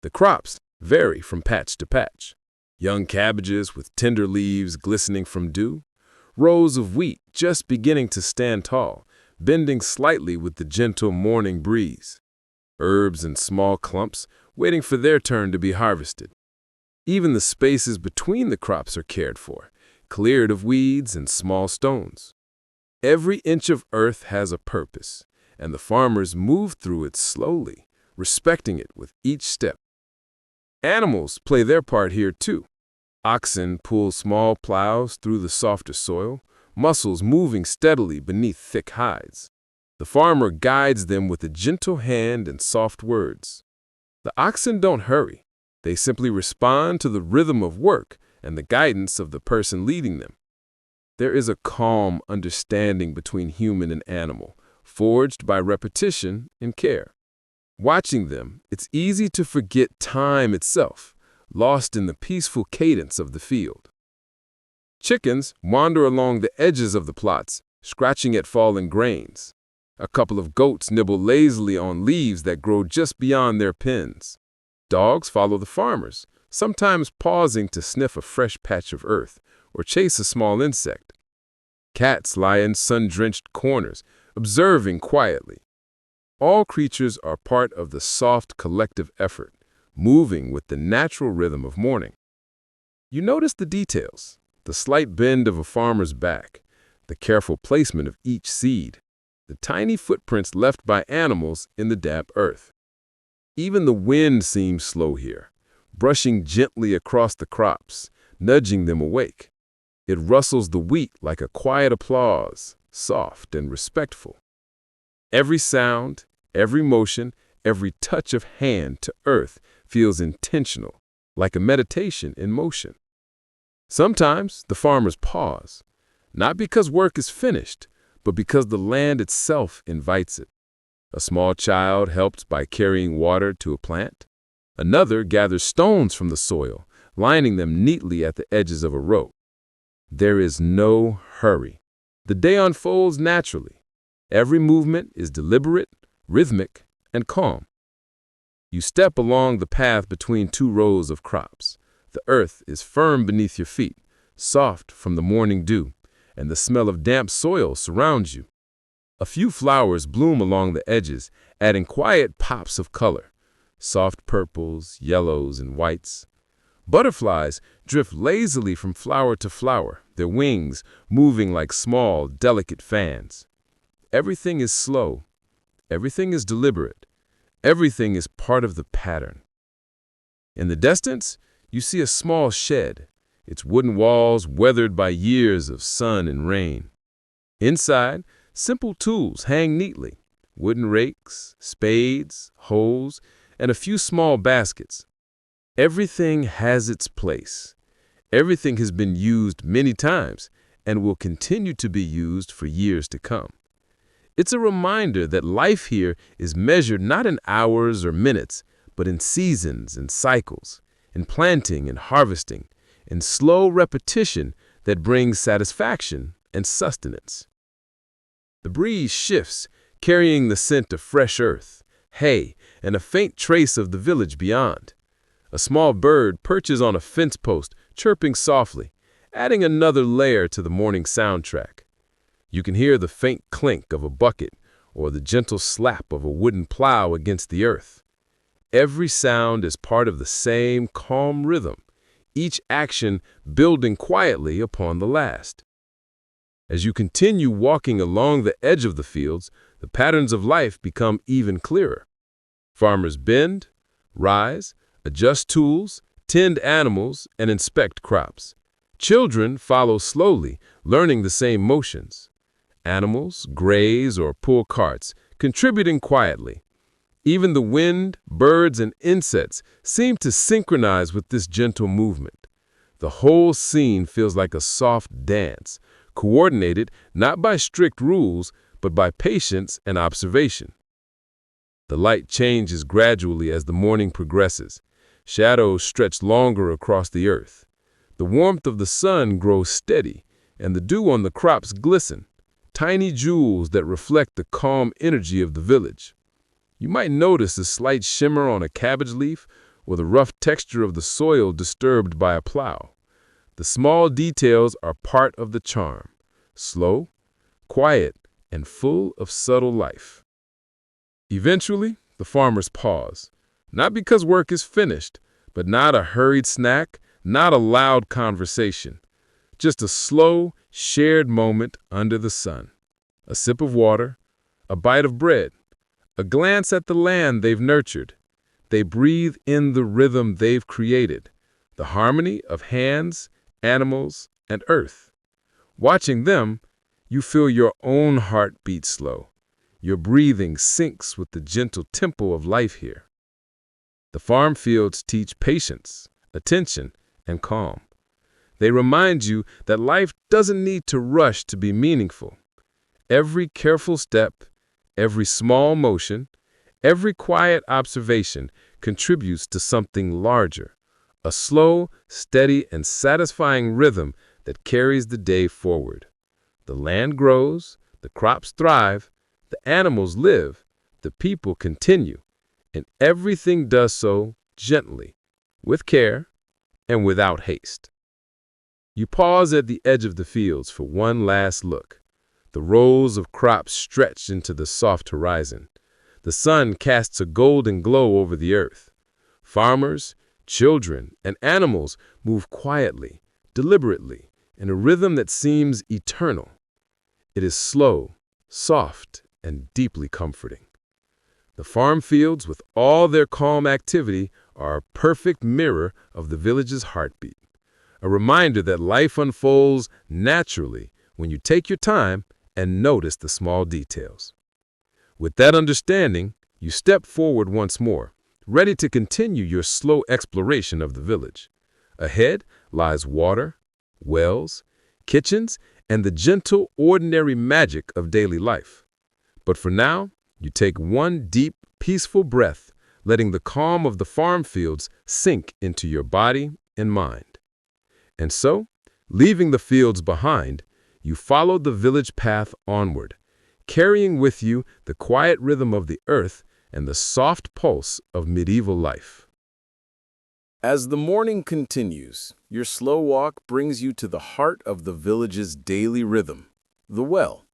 The crops vary from patch to patch. Young cabbages with tender leaves glistening from dew, rows of wheat just beginning to stand tall, bending slightly with the gentle morning breeze. Herbs in small clumps waiting for their turn to be harvested. Even the spaces between the crops are cared for, cleared of weeds and small stones. Every inch of earth has a purpose, and the farmers move through it slowly, respecting it with each step. Animals play their part here too. Oxen pull small plows through the softer soil, muscles moving steadily beneath thick hides. The farmer guides them with a gentle hand and soft words. The oxen don't hurry. They simply respond to the rhythm of work and the guidance of the person leading them. There is a calm understanding between human and animal, forged by repetition and care. Watching them, it's easy to forget time itself, lost in the peaceful cadence of the field. Chickens wander along the edges of the plots, scratching at fallen grains. A couple of goats nibble lazily on leaves that grow just beyond their pens. Dogs follow the farmers, sometimes pausing to sniff a fresh patch of earth or chase a small insect. Cats lie in sun-drenched corners, observing quietly. All creatures are part of the soft collective effort, moving with the natural rhythm of morning. You notice the details, the slight bend of a farmer's back, the careful placement of each seed, the tiny footprints left by animals in the damp earth. Even the wind seems slow here, brushing gently across the crops, nudging them awake. It rustles the wheat like a quiet applause, soft and respectful. Every sound, every motion, every touch of hand to earth feels intentional, like a meditation in motion. Sometimes the farmers pause, not because work is finished, but because the land itself invites it. A small child helps by carrying water to a plant. Another gathers stones from the soil, lining them neatly at the edges of a row. There is no hurry. The day unfolds naturally. Every movement is deliberate, rhythmic, and calm. You step along the path between two rows of crops. The earth is firm beneath your feet, soft from the morning dew, and the smell of damp soil surrounds you. A few flowers bloom along the edges, adding quiet pops of color, soft purples, yellows, and whites. Butterflies drift lazily from flower to flower, their wings moving like small, delicate fans. Everything is slow. Everything is deliberate. Everything is part of the pattern. In the distance, you see a small shed, its wooden walls weathered by years of sun and rain. Inside, simple tools hang neatly: wooden rakes, spades, hoes, and a few small baskets. Everything has its place. Everything has been used many times and will continue to be used for years to come. It's a reminder that life here is measured not in hours or minutes, but in seasons and cycles, in planting and harvesting, in slow repetition that brings satisfaction and sustenance. The breeze shifts, carrying the scent of fresh earth, hay, and a faint trace of the village beyond. A small bird perches on a fence post, chirping softly, adding another layer to the morning soundtrack. You can hear the faint clink of a bucket or the gentle slap of a wooden plow against the earth. Every sound is part of the same calm rhythm, each action building quietly upon the last. As you continue walking along the edge of the fields, the patterns of life become even clearer. Farmers bend, rise, adjust tools, tend animals, and inspect crops. Children follow slowly, learning the same motions. Animals graze or pull carts, contributing quietly. Even the wind, birds, and insects seem to synchronize with this gentle movement. The whole scene feels like a soft dance, coordinated not by strict rules, but by patience and observation. The light changes gradually as the morning progresses. Shadows stretch longer across the earth. The warmth of the sun grows steady, and the dew on the crops glisten, tiny jewels that reflect the calm energy of the village. You might notice a slight shimmer on a cabbage leaf or the rough texture of the soil disturbed by a plow. The small details are part of the charm, slow, quiet, and full of subtle life. Eventually, the farmers pause, not because work is finished, but not a hurried snack, not a loud conversation. Just a slow, shared moment under the sun. A sip of water, a bite of bread, a glance at the land they've nurtured. They breathe in the rhythm they've created, the harmony of hands, animals, and earth. Watching them, you feel your own heart beat slow. Your breathing syncs with the gentle tempo of life here. The farm fields teach patience, attention, and calm. They remind you that life doesn't need to rush to be meaningful. Every careful step, every small motion, every quiet observation contributes to something larger, a slow, steady, and satisfying rhythm that carries the day forward. The land grows, the crops thrive, the animals live, the people continue, and everything does so gently, with care, and without haste. You pause at the edge of the fields for one last look. The rows of crops stretch into the soft horizon. The sun casts a golden glow over the earth. Farmers, children, and animals move quietly, deliberately, in a rhythm that seems eternal. It is slow, soft, and deeply comforting. The farm fields, with all their calm activity, are a perfect mirror of the village's heartbeat, a reminder that life unfolds naturally when you take your time and notice the small details. With that understanding, you step forward once more, ready to continue your slow exploration of the village. Ahead lies water, wells, kitchens, and the gentle, ordinary magic of daily life. But for now, you take one deep, peaceful breath, letting the calm of the farm fields sink into your body and mind. And so, leaving the fields behind, you follow the village path onward, carrying with you the quiet rhythm of the earth and the soft pulse of medieval life. As the morning continues, your slow walk brings you to the heart of the village's daily rhythm, the well.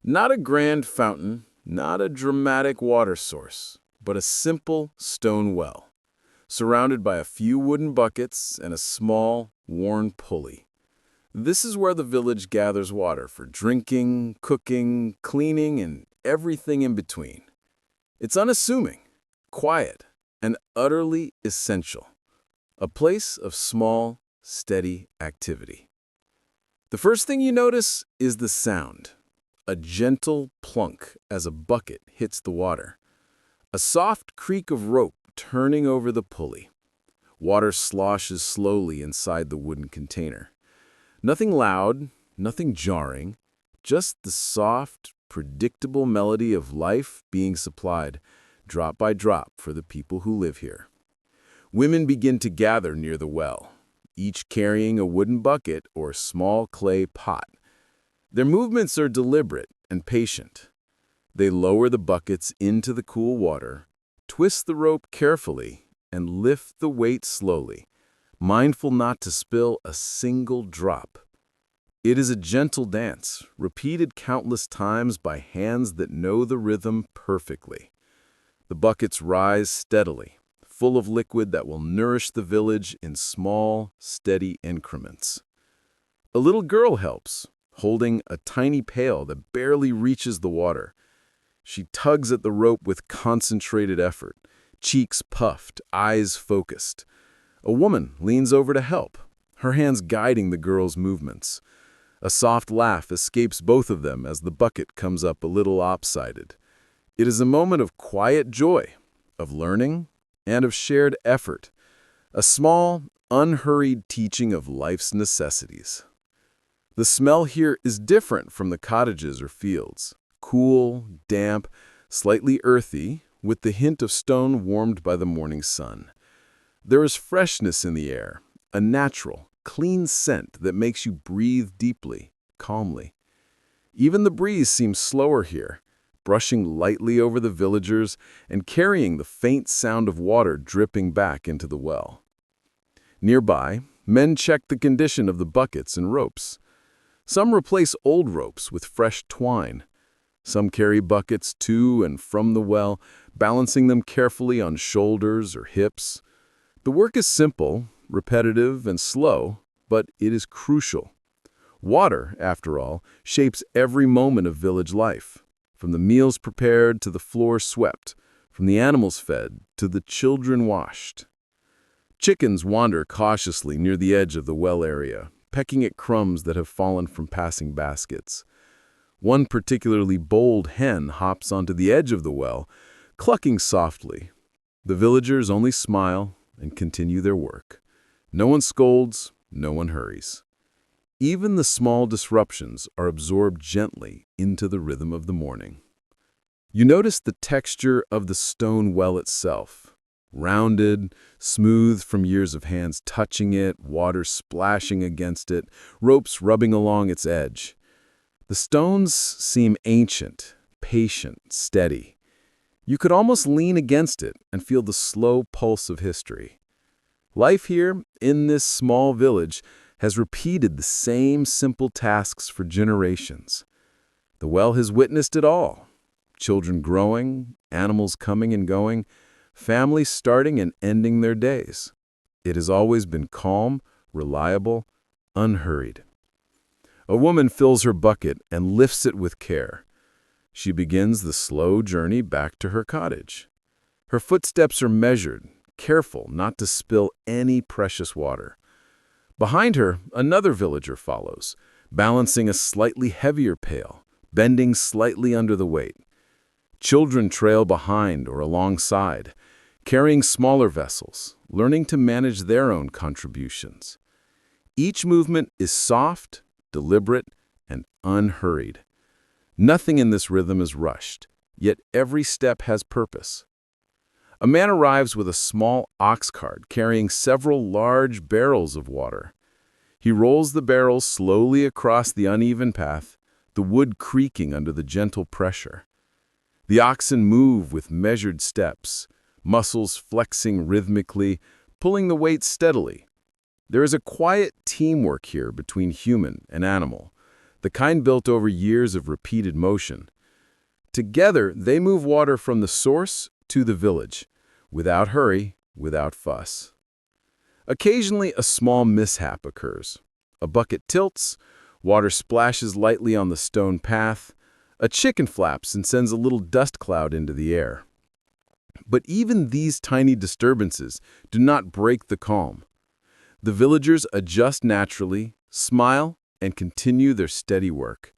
Not a grand fountain, not a dramatic water source, but a simple stone well, surrounded by a few wooden buckets and a small, worn pulley. This is where the village gathers water for drinking, cooking, cleaning, and everything in between. It's unassuming, quiet, and utterly essential. A place of small, steady activity. The first thing you notice is the sound. A gentle plunk as a bucket hits the water. A soft creak of rope turning over the pulley. Water sloshes slowly inside the wooden container. Nothing loud, nothing jarring, just the soft, predictable melody of life being supplied, drop by drop, for the people who live here. Women begin to gather near the well, each carrying a wooden bucket or small clay pot. Their movements are deliberate and patient. They lower the buckets into the cool water, twist the rope carefully, and lift the weight slowly, mindful not to spill a single drop. It is a gentle dance, repeated countless times by hands that know the rhythm perfectly. The buckets rise steadily, full of liquid that will nourish the village in small, steady increments. A little girl helps, holding a tiny pail that barely reaches the water. She tugs at the rope with concentrated effort, cheeks puffed, eyes focused. A woman leans over to help, her hands guiding the girl's movements. A soft laugh escapes both of them as the bucket comes up a little lopsided. It is a moment of quiet joy, of learning, and of shared effort. A small, unhurried teaching of life's necessities. The smell here is different from the cottages or fields. Cool, damp, slightly earthy, with the hint of stone warmed by the morning sun. There is freshness in the air, a natural, clean scent that makes you breathe deeply, calmly. Even the breeze seems slower here, brushing lightly over the villagers and carrying the faint sound of water dripping back into the well. Nearby, men check the condition of the buckets and ropes. Some replace old ropes with fresh twine. Some carry buckets to and from the well, balancing them carefully on shoulders or hips. The work is simple, repetitive, and slow, but it is crucial. Water, after all, shapes every moment of village life, from the meals prepared to the floor swept, from the animals fed to the children washed. Chickens wander cautiously near the edge of the well area, pecking at crumbs that have fallen from passing baskets. One particularly bold hen hops onto the edge of the well, clucking softly. The villagers only smile and continue their work. No one scolds, no one hurries. Even the small disruptions are absorbed gently into the rhythm of the morning. You notice the texture of the stone well itself. Rounded, smooth from years of hands touching it, water splashing against it, ropes rubbing along its edge. The stones seem ancient, patient, steady. You could almost lean against it and feel the slow pulse of history. Life here, in this small village, has repeated the same simple tasks for generations. The well has witnessed it all. Children growing, animals coming and going, families starting and ending their days. It has always been calm, reliable, unhurried. A woman fills her bucket and lifts it with care. She begins the slow journey back to her cottage. Her footsteps are measured, careful not to spill any precious water. Behind her, another villager follows, balancing a slightly heavier pail, bending slightly under the weight. Children trail behind or alongside, carrying smaller vessels, learning to manage their own contributions. Each movement is soft, deliberate, and unhurried. Nothing in this rhythm is rushed, yet every step has purpose. A man arrives with a small ox cart carrying several large barrels of water. He rolls the barrels slowly across the uneven path, the wood creaking under the gentle pressure. The oxen move with measured steps, muscles flexing rhythmically, pulling the weight steadily. There is a quiet teamwork here between human and animal, the kind built over years of repeated motion. Together, they move water from the source to the village, without hurry, without fuss. Occasionally, a small mishap occurs. A bucket tilts, water splashes lightly on the stone path, a chicken flaps and sends a little dust cloud into the air. But even these tiny disturbances do not break the calm. The villagers adjust naturally, smile, and continue their steady work.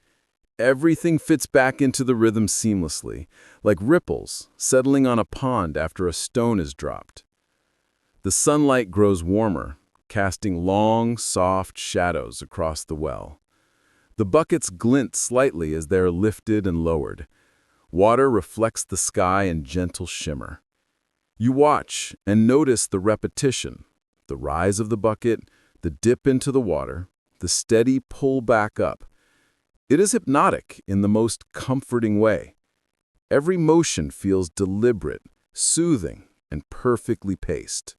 Everything fits back into the rhythm seamlessly, like ripples settling on a pond after a stone is dropped. The sunlight grows warmer, casting long, soft shadows across the well. The buckets glint slightly as they are lifted and lowered. Water reflects the sky in gentle shimmer. You watch and notice the repetition, the rise of the bucket, the dip into the water, the steady pull back up. It is hypnotic in the most comforting way. Every motion feels deliberate, soothing, and perfectly paced.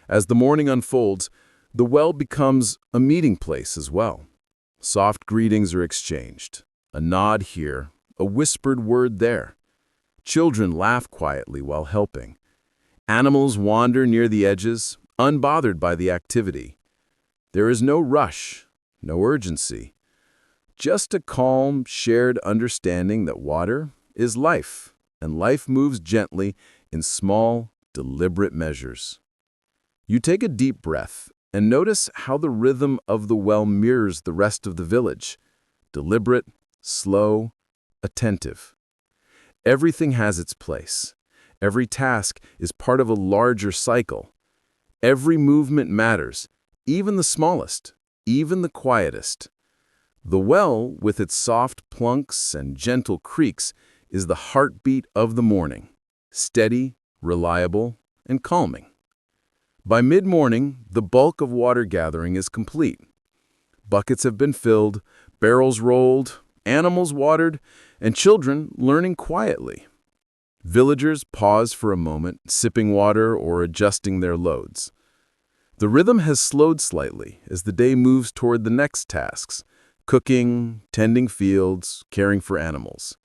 As the morning unfolds, the well becomes a meeting place as well. Soft greetings are exchanged, a nod here, a whispered word there. Children laugh quietly while helping. Animals wander near the edges, unbothered by the activity. There is no rush, no urgency. Just a calm, shared understanding that water is life, and life moves gently in small, deliberate measures. You take a deep breath and notice how the rhythm of the well mirrors the rest of the village. Deliberate, slow, attentive. Everything has its place. Every task is part of a larger cycle. Every movement matters, even the smallest, even the quietest. The well, with its soft plunks and gentle creaks, is the heartbeat of the morning, steady, reliable, and calming. By mid-morning, the bulk of water gathering is complete. Buckets have been filled, barrels rolled, animals watered, and children learning quietly. Villagers pause for a moment, sipping water or adjusting their loads. The rhythm has slowed slightly as the day moves toward the next tasks, cooking, tending fields, caring for animals.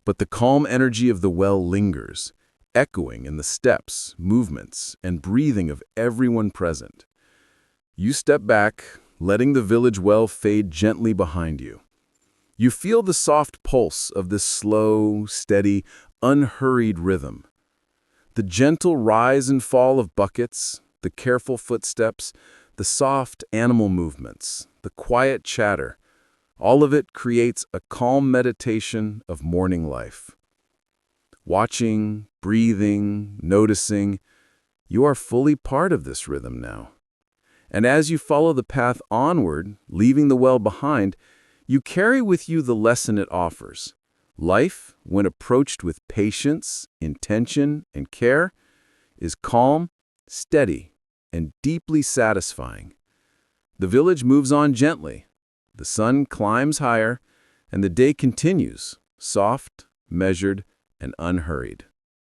But the calm energy of the well lingers, echoing in the steps, movements, and breathing of everyone present. You step back, letting the village well fade gently behind you. You feel the soft pulse of this slow, steady, unhurried rhythm. The gentle rise and fall of buckets, the careful footsteps, the soft animal movements, the quiet chatter, all of it creates a calm meditation of morning life. Watching, breathing, noticing, you are fully part of this rhythm now. And as you follow the path onward, leaving the well behind, you carry with you the lesson it offers. Life, when approached with patience, intention, and care, is calm, steady, and deeply satisfying. The village moves on gently. The sun climbs higher, and the day continues, soft, measured, and unhurried.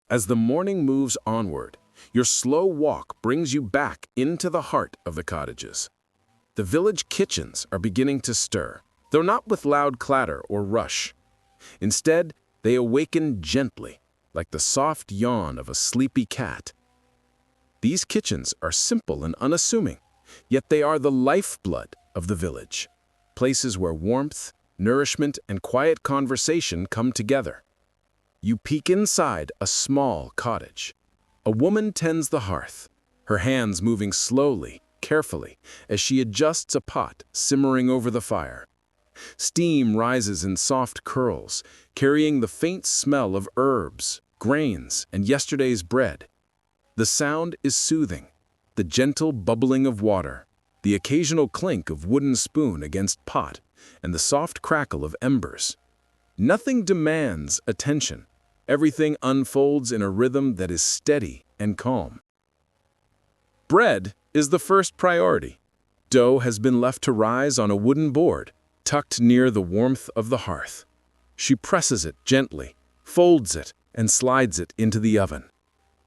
As the morning moves onward, your slow walk brings you back into the heart of the cottages. The village kitchens are beginning to stir, though not with loud clatter or rush. Instead, they awaken gently, like the soft yawn of a sleepy cat. These kitchens are simple and unassuming, yet they are the lifeblood of the village. places where warmth, nourishment, and quiet conversation come together. You peek inside a small cottage. A woman tends the hearth, her hands moving slowly, carefully, as she adjusts a pot simmering over the fire. Steam rises in soft curls, carrying the faint smell of herbs, grains, and yesterday's bread. The sound is soothing, the gentle bubbling of water, the occasional clink of wooden spoon against pot, and the soft crackle of embers. Nothing demands attention. Everything unfolds in a rhythm that is steady and calm. Bread is the first priority. Dough has been left to rise on a wooden board, tucked near the warmth of the hearth. She presses it gently, folds it, and slides it into the oven.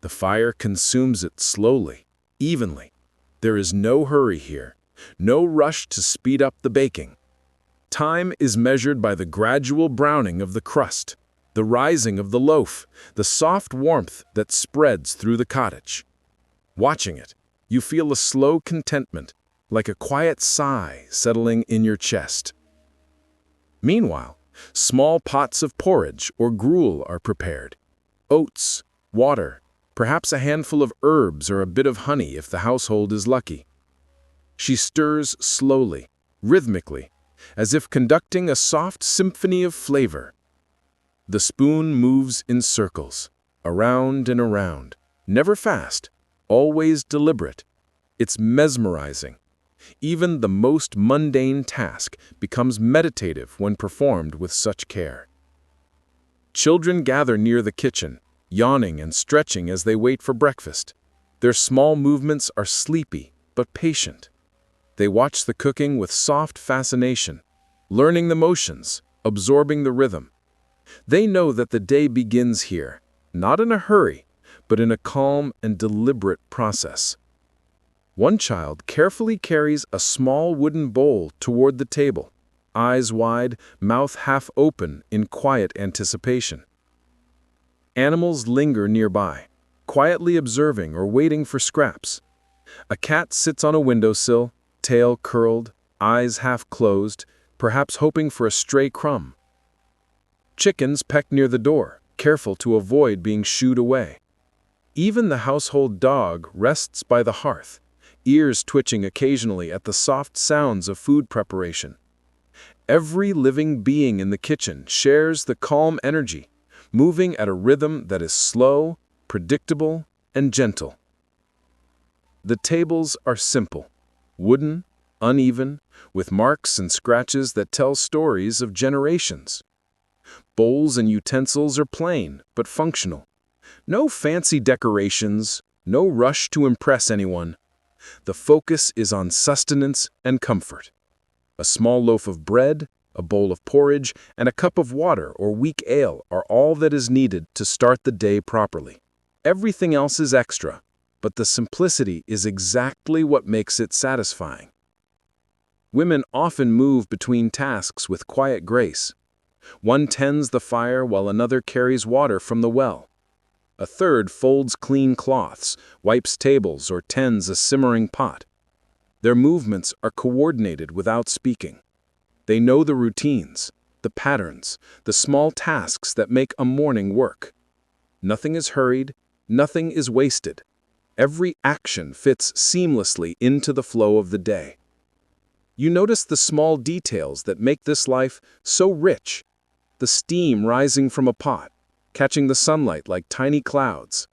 The fire consumes it slowly, evenly. There is no hurry here, no rush to speed up the baking. Time is measured by the gradual browning of the crust, the rising of the loaf, the soft warmth that spreads through the cottage. Watching it, you feel a slow contentment, like a quiet sigh settling in your chest. Meanwhile, small pots of porridge or gruel are prepared. Oats, water, perhaps a handful of herbs or a bit of honey if the household is lucky. She stirs slowly, rhythmically, as if conducting a soft symphony of flavor. The spoon moves in circles, around and around, never fast, always deliberate. It's mesmerizing. Even the most mundane task becomes meditative when performed with such care. Children gather near the kitchen, yawning and stretching as they wait for breakfast. Their small movements are sleepy but patient. They watch the cooking with soft fascination, learning the motions, absorbing the rhythm. They know that the day begins here, not in a hurry, but in a calm and deliberate process. One child carefully carries a small wooden bowl toward the table, eyes wide, mouth half open in quiet anticipation. Animals linger nearby, quietly observing or waiting for scraps. A cat sits on a windowsill, tail curled, eyes half closed, perhaps hoping for a stray crumb. Chickens peck near the door, careful to avoid being shooed away. Even the household dog rests by the hearth, ears twitching occasionally at the soft sounds of food preparation. Every living being in the kitchen shares the calm energy, moving at a rhythm that is slow, predictable, and gentle. The tables are simple, wooden, uneven, with marks and scratches that tell stories of generations. Bowls and utensils are plain but functional. No fancy decorations, no rush to impress anyone. The focus is on sustenance and comfort. A small loaf of bread, a bowl of porridge, and a cup of water or weak ale are all that is needed to start the day properly. Everything else is extra, but the simplicity is exactly what makes it satisfying. Women often move between tasks with quiet grace. One tends the fire while another carries water from the well. A third folds clean cloths, wipes tables, or tends a simmering pot. Their movements are coordinated without speaking. They know the routines, the patterns, the small tasks that make a morning work. Nothing is hurried, nothing is wasted. Every action fits seamlessly into the flow of the day. You notice the small details that make this life so rich. The steam rising from a pot, catching the sunlight like tiny clouds.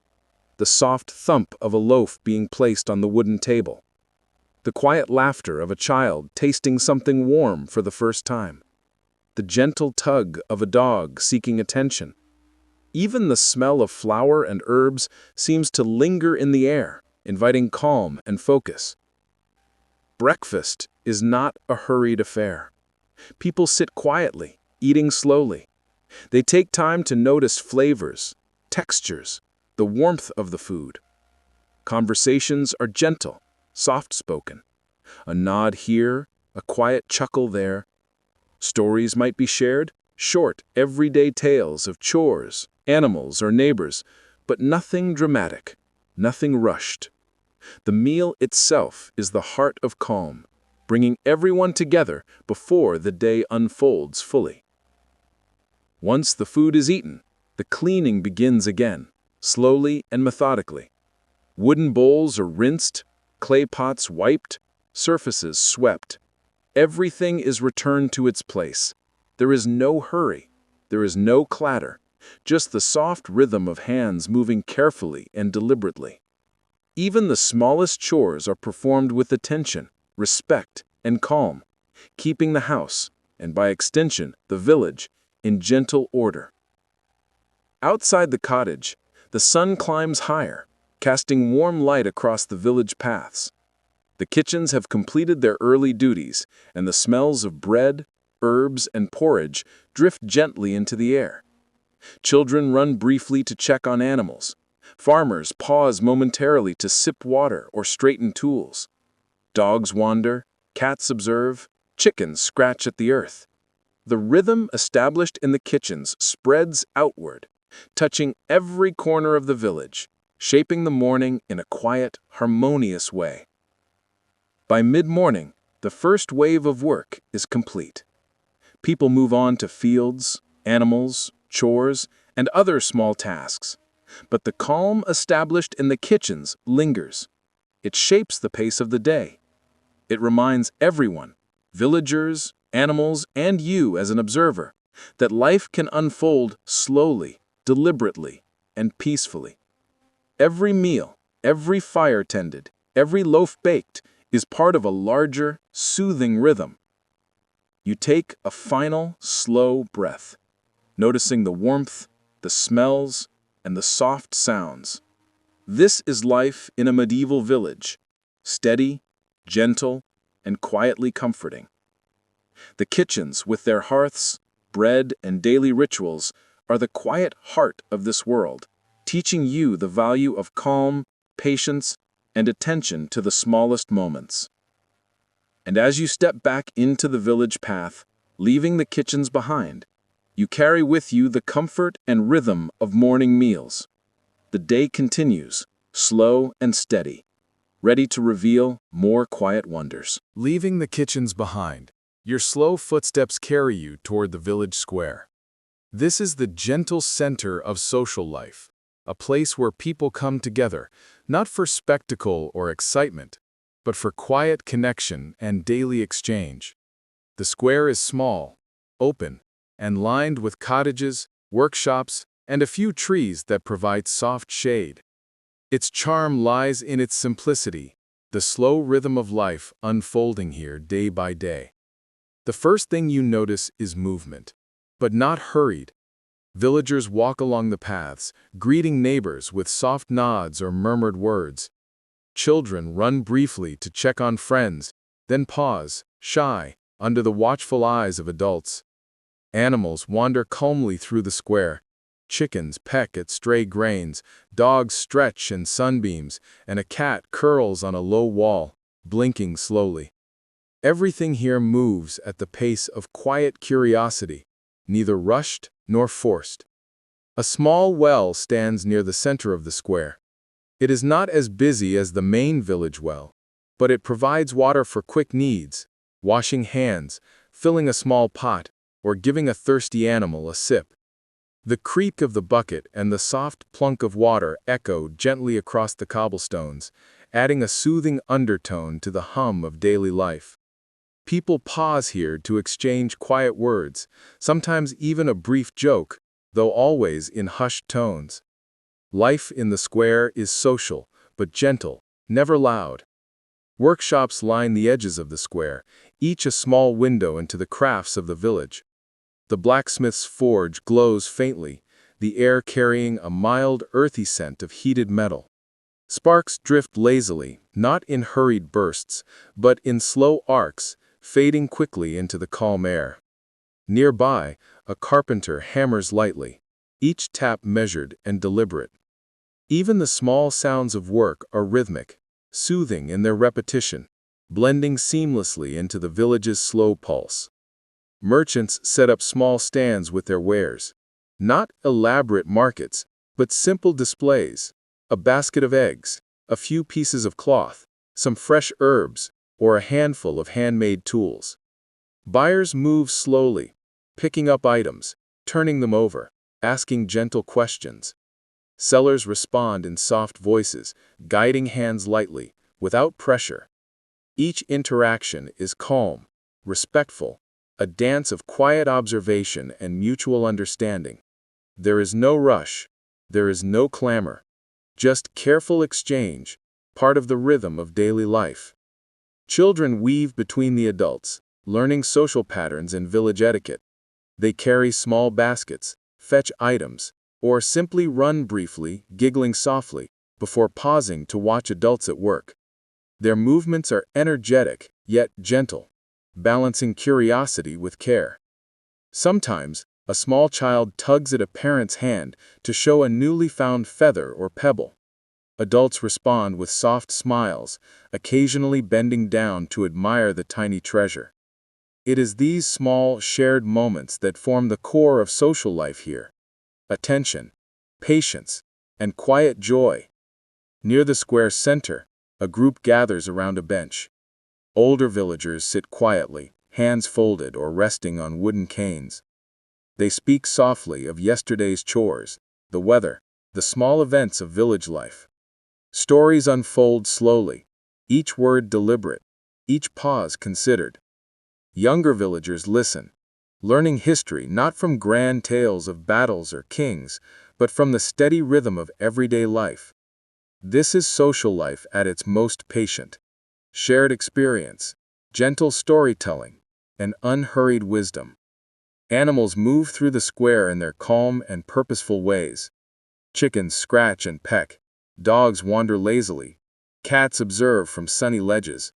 The soft thump of a loaf being placed on the wooden table. The quiet laughter of a child tasting something warm for the first time. The gentle tug of a dog seeking attention. Even the smell of flour and herbs seems to linger in the air, inviting calm and focus. Breakfast is not a hurried affair. People sit quietly, eating slowly. They take time to notice flavors, textures, the warmth of the food. Conversations are gentle, soft-spoken. A nod here, a quiet chuckle there. Stories might be shared, short, everyday tales of chores, animals, or neighbors, but nothing dramatic, nothing rushed. The meal itself is the heart of calm, bringing everyone together before the day unfolds fully. Once the food is eaten, the cleaning begins again, slowly and methodically. Wooden bowls are rinsed, clay pots wiped, surfaces swept. Everything is returned to its place. There is no hurry. There is no clatter. Just the soft rhythm of hands moving carefully and deliberately. Even the smallest chores are performed with attention, respect, and calm, keeping the house, and by extension, the village, in gentle order. Outside the cottage, the sun climbs higher, casting warm light across the village paths. The kitchens have completed their early duties, and the smells of bread, herbs, and porridge drift gently into the air. Children run briefly to check on animals. Farmers pause momentarily to sip water or straighten tools. Dogs wander, cats observe, chickens scratch at the earth. The rhythm established in the kitchens spreads outward, touching every corner of the village, shaping the morning in a quiet, harmonious way. By mid-morning, the first wave of work is complete. People move on to fields, animals, chores, and other small tasks. But the calm established in the kitchens lingers. It shapes the pace of the day. It reminds everyone, villagers, animals, and you as an observer, that life can unfold slowly, deliberately, and peacefully. Every meal, every fire tended, every loaf baked is part of a larger, soothing rhythm. You take a final, slow breath, noticing the warmth, the smells, and the soft sounds. This is life in a medieval village, steady, gentle, and quietly comforting. The kitchens, with their hearths, bread, and daily rituals, are the quiet heart of this world, teaching you the value of calm, patience, and attention to the smallest moments. And as you step back into the village path, leaving the kitchens behind, you carry with you the comfort and rhythm of morning meals. The day continues, slow and steady, ready to reveal more quiet wonders. Leaving the kitchens behind, your slow footsteps carry you toward the village square. This is the gentle center of social life, a place where people come together, not for spectacle or excitement, but for quiet connection and daily exchange. The square is small, open, and lined with cottages, workshops, and a few trees that provide soft shade. Its charm lies in its simplicity, the slow rhythm of life unfolding here day by day. The first thing you notice is movement, but not hurried. Villagers walk along the paths, greeting neighbors with soft nods or murmured words. Children run briefly to check on friends, then pause, shy, under the watchful eyes of adults. Animals wander calmly through the square. Chickens peck at stray grains, dogs stretch in sunbeams, and a cat curls on a low wall, blinking slowly. Everything here moves at the pace of quiet curiosity, neither rushed nor forced. A small well stands near the center of the square. It is not as busy as the main village well, but it provides water for quick needs, washing hands, filling a small pot, or giving a thirsty animal a sip. The creak of the bucket and the soft plunk of water echo gently across the cobblestones, adding a soothing undertone to the hum of daily life. People pause here to exchange quiet words, sometimes even a brief joke, though always in hushed tones. Life in the square is social, but gentle, never loud. Workshops line the edges of the square, each a small window into the crafts of the village. The blacksmith's forge glows faintly, the air carrying a mild, earthy scent of heated metal. Sparks drift lazily, not in hurried bursts, but in slow arcs, fading quickly into the calm air. Nearby, a carpenter hammers lightly, each tap measured and deliberate. Even the small sounds of work are rhythmic, soothing in their repetition, blending seamlessly into the village's slow pulse. Merchants set up small stands with their wares. Not elaborate markets, but simple displays. A basket of eggs, a few pieces of cloth, some fresh herbs, or a handful of handmade tools. Buyers move slowly, picking up items, turning them over, asking gentle questions. Sellers respond in soft voices, guiding hands lightly, without pressure. Each interaction is calm, respectful, a dance of quiet observation and mutual understanding. There is no rush, there is no clamor, just careful exchange, part of the rhythm of daily life. Children weave between the adults, learning social patterns and village etiquette. They carry small baskets, fetch items, or simply run briefly, giggling softly, before pausing to watch adults at work. Their movements are energetic, yet gentle, balancing curiosity with care. Sometimes, a small child tugs at a parent's hand to show a newly found feather or pebble. Adults respond with soft smiles, occasionally bending down to admire the tiny treasure. It is these small, shared moments that form the core of social life here. Attention, patience, and quiet joy. Near the square's center, a group gathers around a bench. Older villagers sit quietly, hands folded or resting on wooden canes. They speak softly of yesterday's chores, the weather, the small events of village life. Stories unfold slowly, each word deliberate, each pause considered. Younger villagers listen, learning history not from grand tales of battles or kings, but from the steady rhythm of everyday life. This is social life at its most patient. Shared experience, gentle storytelling, and unhurried wisdom. Animals move through the square in their calm and purposeful ways. Chickens scratch and peck, dogs wander lazily, cats observe from sunny ledges.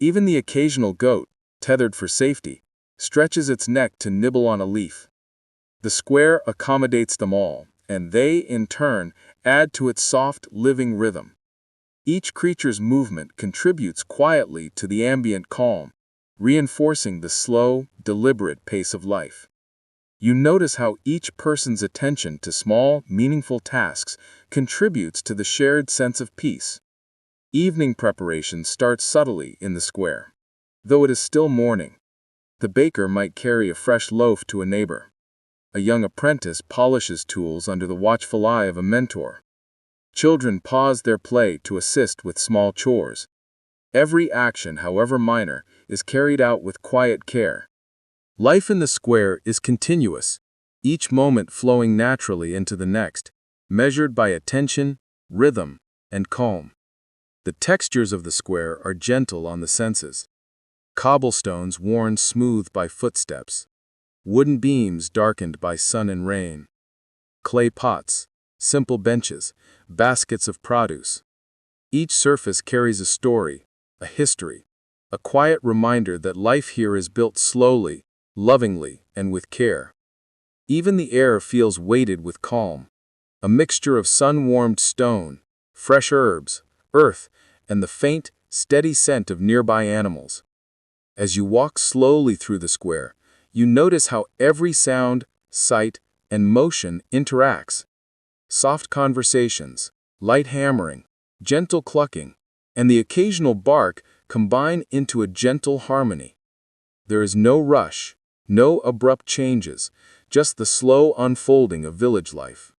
Even the occasional goat, tethered for safety, stretches its neck to nibble on a leaf. The square accommodates them all, and they, in turn, add to its soft, living rhythm. Each creature's movement contributes quietly to the ambient calm, reinforcing the slow, deliberate pace of life. You notice how each person's attention to small, meaningful tasks contributes to the shared sense of peace. Evening preparation starts subtly in the square. Though it is still morning, the baker might carry a fresh loaf to a neighbor. A young apprentice polishes tools under the watchful eye of a mentor. Children pause their play to assist with small chores. Every action, however minor, is carried out with quiet care. Life in the square is continuous, each moment flowing naturally into the next, measured by attention, rhythm, and calm. The textures of the square are gentle on the senses. Cobblestones worn smooth by footsteps. Wooden beams darkened by sun and rain. Clay pots, simple benches, baskets of produce. Each surface carries a story, a history, a quiet reminder that life here is built slowly, lovingly, and with care. Even the air feels weighted with calm, a mixture of sun-warmed stone, fresh herbs, earth, and the faint, steady scent of nearby animals. As you walk slowly through the square, you notice how every sound, sight, and motion interacts. Soft conversations, light hammering, gentle clucking, and the occasional bark combine into a gentle harmony. There is no rush, no abrupt changes, just the slow unfolding of village life.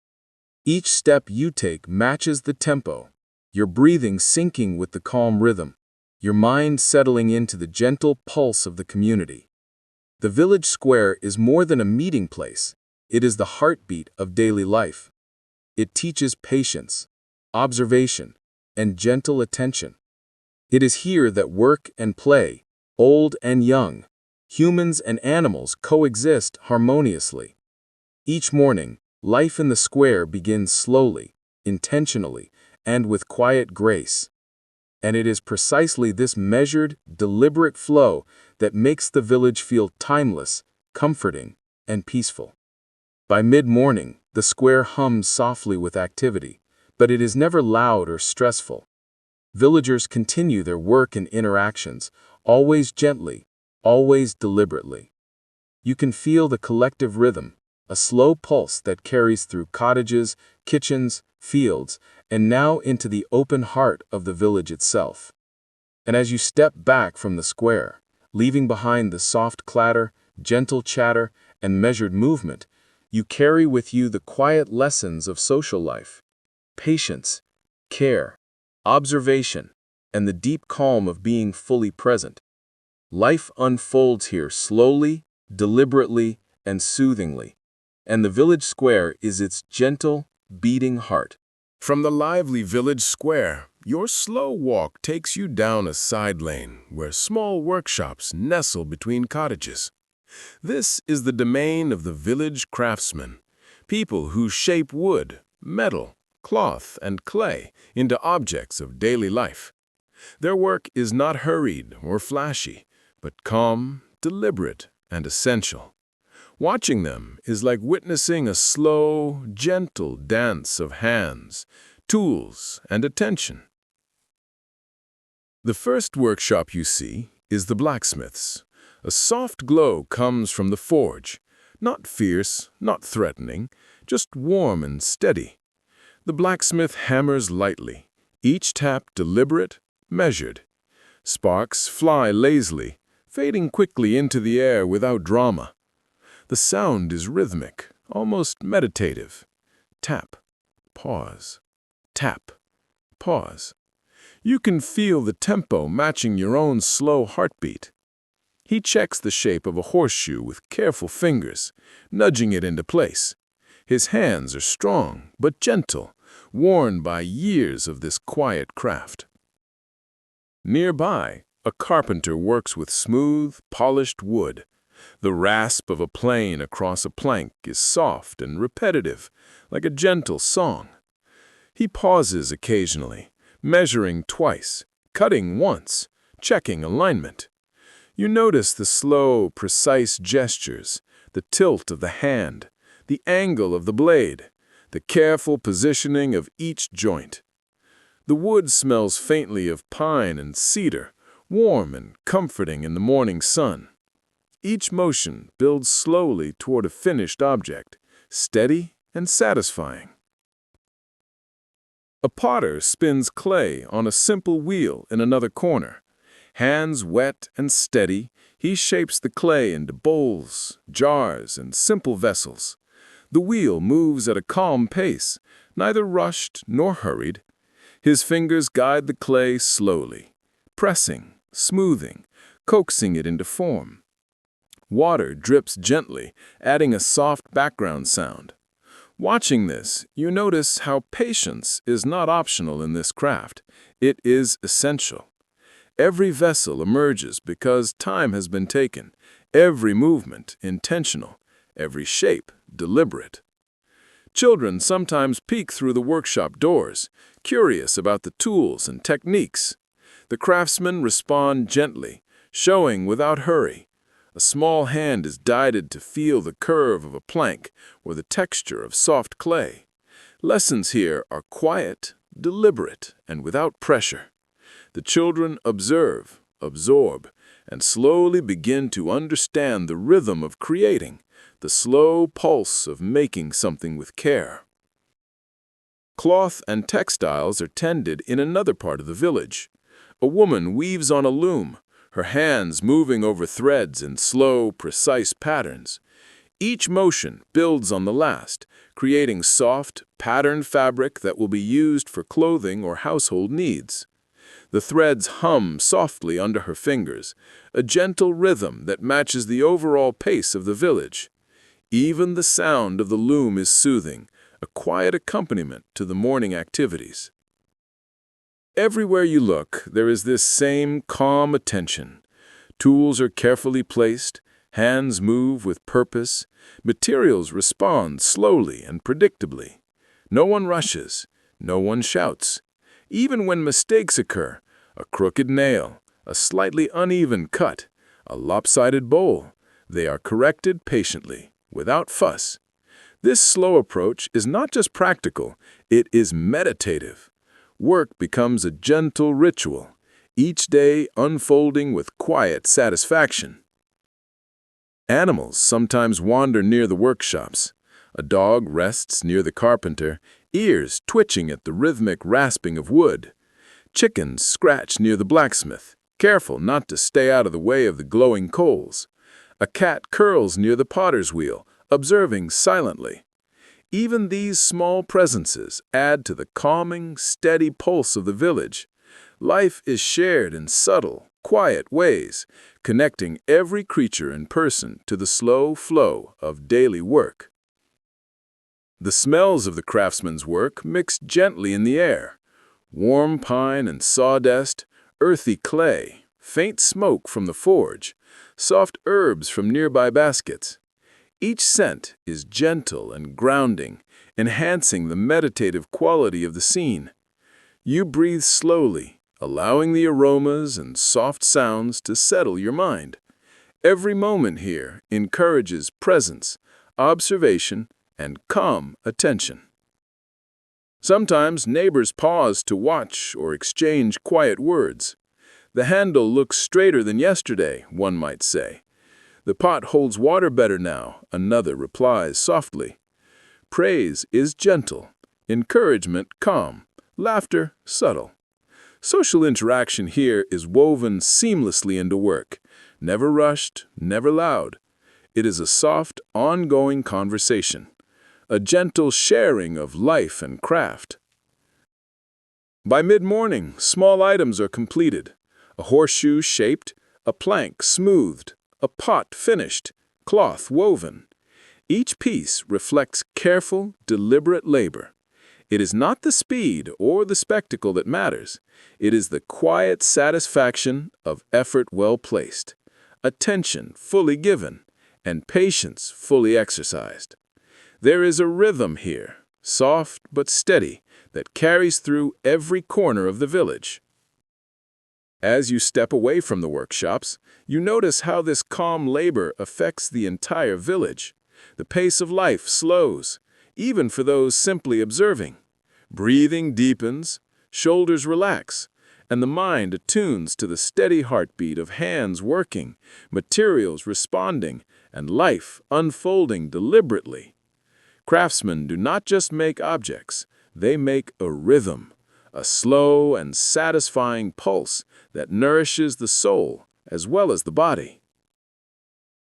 Each step you take matches the tempo, your breathing syncing with the calm rhythm, your mind settling into the gentle pulse of the community. The village square is more than a meeting place, it is the heartbeat of daily life. It teaches patience, observation, and gentle attention. It is here that work and play, old and young, humans and animals coexist harmoniously. Each morning, life in the square begins slowly, intentionally, and with quiet grace. And it is precisely this measured, deliberate flow that makes the village feel timeless, comforting, and peaceful. By mid-morning, the square hums softly with activity, but it is never loud or stressful. Villagers continue their work and interactions, always gently, always deliberately. You can feel the collective rhythm, a slow pulse that carries through cottages, kitchens, fields, and now into the open heart of the village itself. And as you step back from the square, leaving behind the soft clatter, gentle chatter, and measured movement, you carry with you the quiet lessons of social life: patience, care, observation, and the deep calm of being fully present. Life unfolds here slowly, deliberately, and soothingly, and the village square is its gentle, beating heart. From the lively village square, your slow walk takes you down a side lane where small workshops nestle between cottages. This is the domain of the village craftsmen, people who shape wood, metal, cloth, and clay into objects of daily life. Their work is not hurried or flashy, but calm, deliberate, and essential. Watching them is like witnessing a slow, gentle dance of hands, tools, and attention. The first workshop you see is the blacksmith's. A soft glow comes from the forge, not fierce, not threatening, just warm and steady. The blacksmith hammers lightly, each tap deliberate, measured. Sparks fly lazily, fading quickly into the air without drama. The sound is rhythmic, almost meditative. Tap, pause, tap, pause. You can feel the tempo matching your own slow heartbeat. He checks the shape of a horseshoe with careful fingers, nudging it into place. His hands are strong but gentle, worn by years of this quiet craft. Nearby, a carpenter works with smooth, polished wood. The rasp of a plane across a plank is soft and repetitive, like a gentle song. He pauses occasionally, measuring twice, cutting once, checking alignment. You notice the slow, precise gestures, the tilt of the hand, the angle of the blade, the careful positioning of each joint. The wood smells faintly of pine and cedar, warm and comforting in the morning sun. Each motion builds slowly toward a finished object, steady and satisfying. A potter spins clay on a simple wheel in another corner. Hands wet and steady, he shapes the clay into bowls, jars, and simple vessels. The wheel moves at a calm pace, neither rushed nor hurried. His fingers guide the clay slowly, pressing, smoothing, coaxing it into form. Water drips gently, adding a soft background sound. Watching this, you notice how patience is not optional in this craft. It is essential. Every vessel emerges because time has been taken, every movement intentional, every shape deliberate. Children sometimes peek through the workshop doors, curious about the tools and techniques. The craftsmen respond gently, showing without hurry. A small hand is guided to feel the curve of a plank or the texture of soft clay. Lessons here are quiet, deliberate, and without pressure. The children observe, absorb, and slowly begin to understand the rhythm of creating, the slow pulse of making something with care. Cloth and textiles are tended in another part of the village. A woman weaves on a loom, her hands moving over threads in slow, precise patterns. Each motion builds on the last, creating soft, patterned fabric that will be used for clothing or household needs. The threads hum softly under her fingers, a gentle rhythm that matches the overall pace of the village. Even the sound of the loom is soothing, a quiet accompaniment to the morning activities. Everywhere you look, there is this same calm attention. Tools are carefully placed, hands move with purpose, materials respond slowly and predictably. No one rushes, no one shouts. Even when mistakes occur, a crooked nail, a slightly uneven cut, a lopsided bowl, they are corrected patiently, without fuss. This slow approach is not just practical, it is meditative. Work becomes a gentle ritual, each day unfolding with quiet satisfaction. Animals sometimes wander near the workshops. A dog rests near the carpenter, ears twitching at the rhythmic rasping of wood. Chickens scratch near the blacksmith, careful not to stay out of the way of the glowing coals. A cat curls near the potter's wheel, observing silently. Even these small presences add to the calming, steady pulse of the village. Life is shared in subtle, quiet ways, connecting every creature and person to the slow flow of daily work. The smells of the craftsman's work mix gently in the air. Warm pine and sawdust, earthy clay, faint smoke from the forge, soft herbs from nearby baskets. Each scent is gentle and grounding, enhancing the meditative quality of the scene. You breathe slowly, allowing the aromas and soft sounds to settle your mind. Every moment here encourages presence, observation, and calm attention. Sometimes neighbors pause to watch or exchange quiet words. The handle looks straighter than yesterday, one might say. The pot holds water better now, another replies softly. Praise is gentle, encouragement calm, laughter subtle. Social interaction here is woven seamlessly into work, never rushed, never loud. It is a soft, ongoing conversation, a gentle sharing of life and craft. By mid-morning, small items are completed. A horseshoe shaped, a plank smoothed, a pot finished, cloth woven. Each piece reflects careful, deliberate labor. It is not the speed or the spectacle that matters. It is the quiet satisfaction of effort well placed, attention fully given, and patience fully exercised. There is a rhythm here, soft but steady, that carries through every corner of the village. As you step away from the workshops, you notice how this calm labor affects the entire village. The pace of life slows, even for those simply observing. Breathing deepens, shoulders relax, and the mind attunes to the steady heartbeat of hands working, materials responding, and life unfolding deliberately. Craftsmen do not just make objects, they make a rhythm, a slow and satisfying pulse that nourishes the soul as well as the body.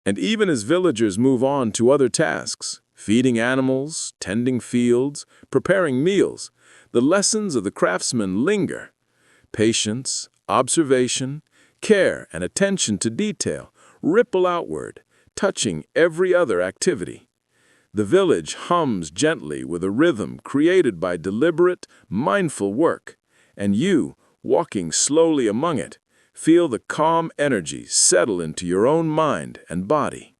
And even as villagers move on to other tasks, feeding animals, tending fields, preparing meals, the lessons of the craftsman linger. Patience, observation, care, and attention to detail ripple outward, touching every other activity. The village hums gently with a rhythm created by deliberate, mindful work, and you, walking slowly among it, feel the calm energy settle into your own mind and body.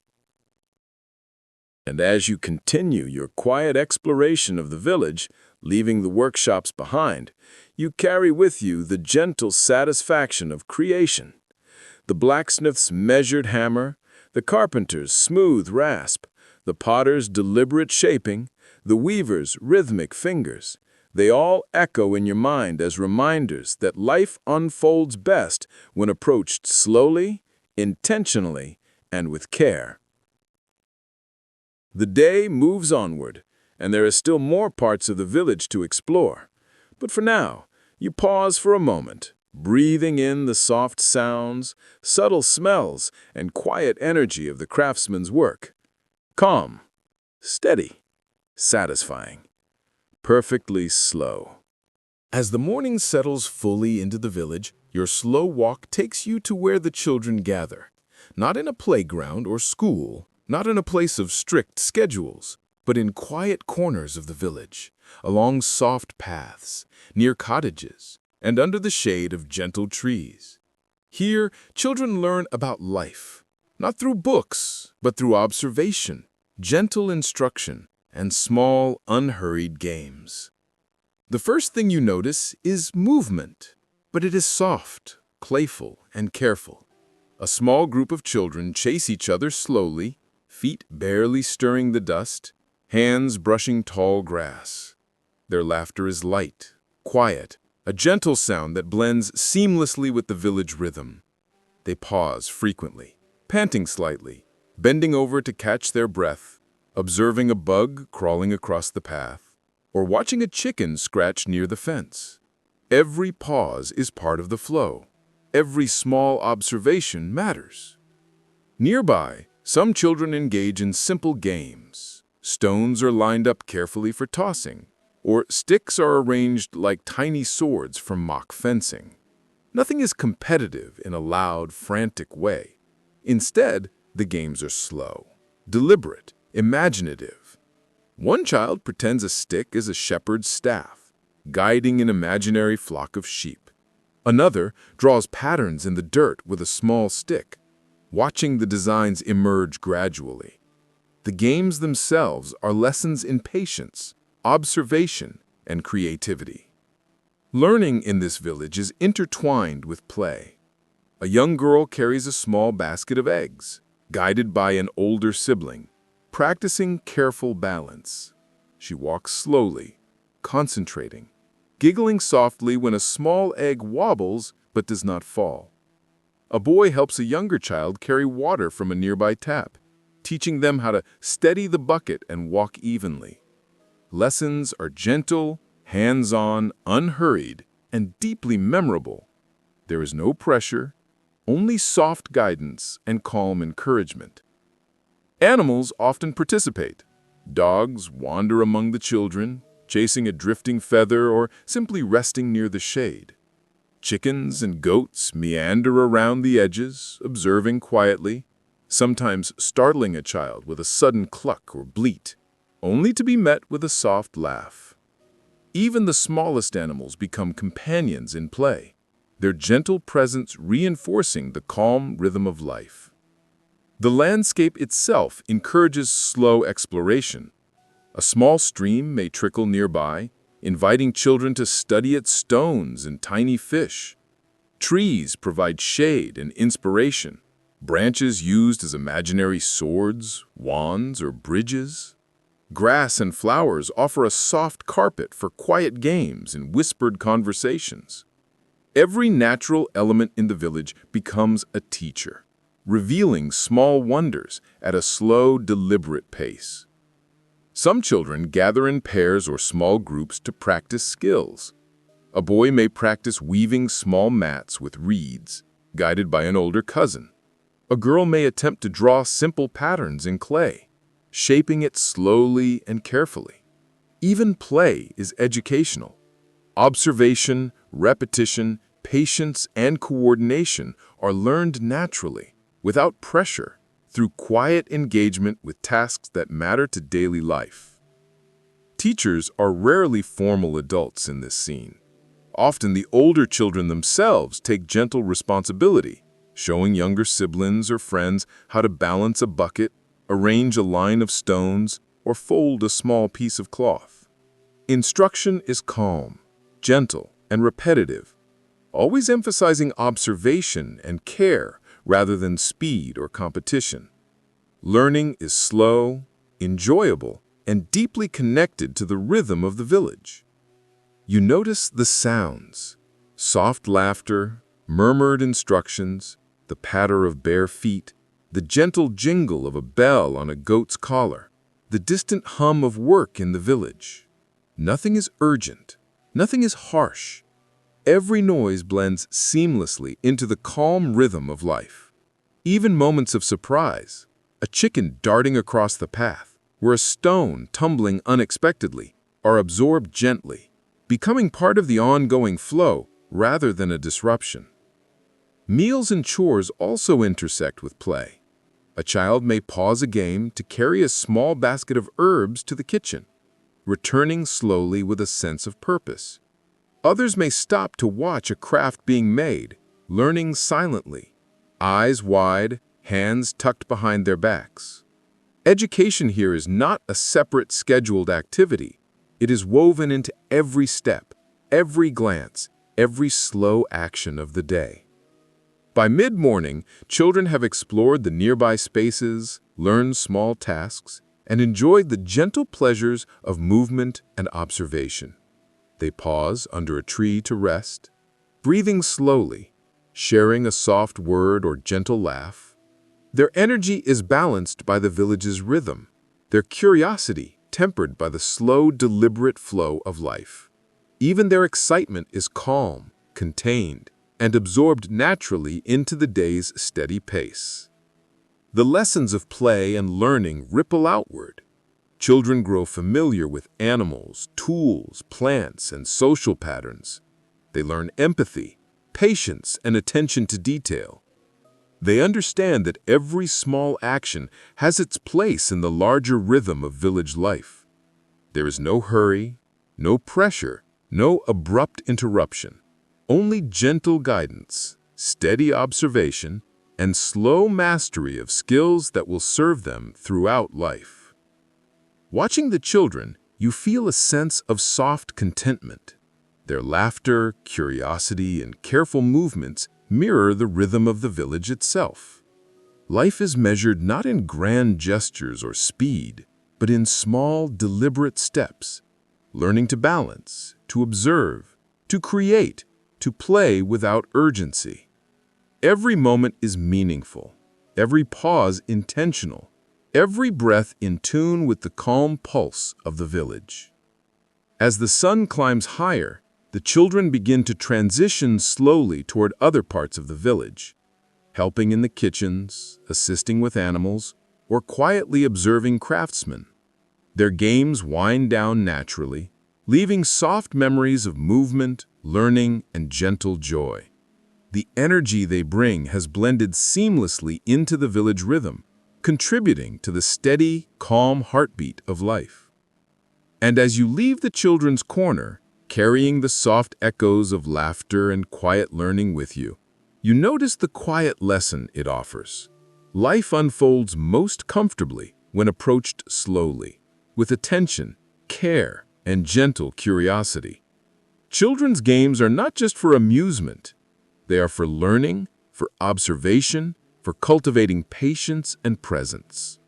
And as you continue your quiet exploration of the village, leaving the workshops behind, you carry with you the gentle satisfaction of creation. The blacksmith's measured hammer, the carpenter's smooth rasp, the potter's deliberate shaping, the weaver's rhythmic fingers, they all echo in your mind as reminders that life unfolds best when approached slowly, intentionally, and with care. The day moves onward, and there are still more parts of the village to explore. But for now, you pause for a moment, breathing in the soft sounds, subtle smells, and quiet energy of the craftsman's work. Calm, steady, satisfying, perfectly slow. As the morning settles fully into the village, your slow walk takes you to where the children gather. Not in a playground or school, not in a place of strict schedules, but in quiet corners of the village, along soft paths, near cottages, and under the shade of gentle trees. Here, children learn about life, not through books, but through observation, gentle instruction, and small, unhurried games. The first thing you notice is movement, but it is soft, playful, and careful. A small group of children chase each other slowly, feet barely stirring the dust, hands brushing tall grass. Their laughter is light, quiet, a gentle sound that blends seamlessly with the village rhythm. They pause frequently, panting slightly, bending over to catch their breath, observing a bug crawling across the path, or watching a chicken scratch near the fence. Every pause is part of the flow. every small observation matters. Nearby, some children engage in simple games. Stones are lined up carefully for tossing, or sticks are arranged like tiny swords for mock fencing. Nothing is competitive in a loud, frantic way. Instead, the games are slow, deliberate, imaginative. One child pretends a stick is a shepherd's staff, guiding an imaginary flock of sheep. Another draws patterns in the dirt with a small stick, watching the designs emerge gradually. The games themselves are lessons in patience, observation, and creativity. Learning in this village is intertwined with play. A young girl carries a small basket of eggs, guided by an older sibling, practicing careful balance. She walks slowly, concentrating, giggling softly when a small egg wobbles but does not fall. A boy helps a younger child carry water from a nearby tap, teaching them how to steady the bucket and walk evenly. Lessons are gentle, hands-on, unhurried, and deeply memorable. There is no pressure, only soft guidance and calm encouragement. Animals often participate. Dogs wander among the children, chasing a drifting feather or simply resting near the shade. Chickens and goats meander around the edges, observing quietly, sometimes startling a child with a sudden cluck or bleat, only to be met with a soft laugh. Even the smallest animals become companions in play, their gentle presence reinforcing the calm rhythm of life. The landscape itself encourages slow exploration. A small stream may trickle nearby, inviting children to study its stones and tiny fish. Trees provide shade and inspiration, branches used as imaginary swords, wands, or bridges. Grass and flowers offer a soft carpet for quiet games and whispered conversations. Every natural element in the village becomes a teacher, revealing small wonders at a slow, deliberate pace. Some children gather in pairs or small groups to practice skills. A boy may practice weaving small mats with reeds, guided by an older cousin. A girl may attempt to draw simple patterns in clay, shaping it slowly and carefully. Even play is educational. Observation, repetition, patience, and coordination are learned naturally, without pressure, through quiet engagement with tasks that matter to daily life. Teachers are rarely formal adults in this scene. Often the older children themselves take gentle responsibility, showing younger siblings or friends how to balance a bucket, arrange a line of stones, or fold a small piece of cloth. Instruction is calm, gentle, and repetitive, always emphasizing observation and care rather than speed or competition. Learning is slow, enjoyable, and deeply connected to the rhythm of the village. You notice the sounds: soft laughter, murmured instructions, the patter of bare feet, the gentle jingle of a bell on a goat's collar, the distant hum of work in the village. Nothing is urgent, nothing is harsh. Every noise blends seamlessly into the calm rhythm of life. Even moments of surprise, a chicken darting across the path, or a stone tumbling unexpectedly, are absorbed gently, becoming part of the ongoing flow rather than a disruption. Meals and chores also intersect with play. A child may pause a game to carry a small basket of herbs to the kitchen, returning slowly with a sense of purpose. Others may stop to watch a craft being made, learning silently, eyes wide, hands tucked behind their backs. Education here is not a separate scheduled activity. It is woven into every step, every glance, every slow action of the day. By mid-morning, children have explored the nearby spaces, learned small tasks, and enjoyed the gentle pleasures of movement and observation. They pause under a tree to rest, breathing slowly, sharing a soft word or gentle laugh. Their energy is balanced by the village's rhythm, their curiosity tempered by the slow, deliberate flow of life. Even their excitement is calm, contained, and absorbed naturally into the day's steady pace. The lessons of play and learning ripple outward. Children grow familiar with animals, tools, plants, and social patterns. They learn empathy, patience, and attention to detail. They understand that every small action has its place in the larger rhythm of village life. There is no hurry, no pressure, no abrupt interruption. Only gentle guidance, steady observation, and slow mastery of skills that will serve them throughout life. Watching the children, you feel a sense of soft contentment. Their laughter, curiosity, and careful movements mirror the rhythm of the village itself. Life is measured not in grand gestures or speed, but in small, deliberate steps, learning to balance, to observe, to create, to play without urgency. Every moment is meaningful, every pause intentional, every breath in tune with the calm pulse of the village. As the sun climbs higher, the children begin to transition slowly toward other parts of the village, helping in the kitchens, assisting with animals, or quietly observing craftsmen. Their games wind down naturally, leaving soft memories of movement, learning, and gentle joy. The energy they bring has blended seamlessly into the village rhythm, contributing to the steady, calm heartbeat of life. And as you leave the children's corner, carrying the soft echoes of laughter and quiet learning with you, you notice the quiet lesson it offers. Life unfolds most comfortably when approached slowly, with attention, care, and gentle curiosity. Children's games are not just for amusement. They are for learning, for observation, for cultivating patience and presence.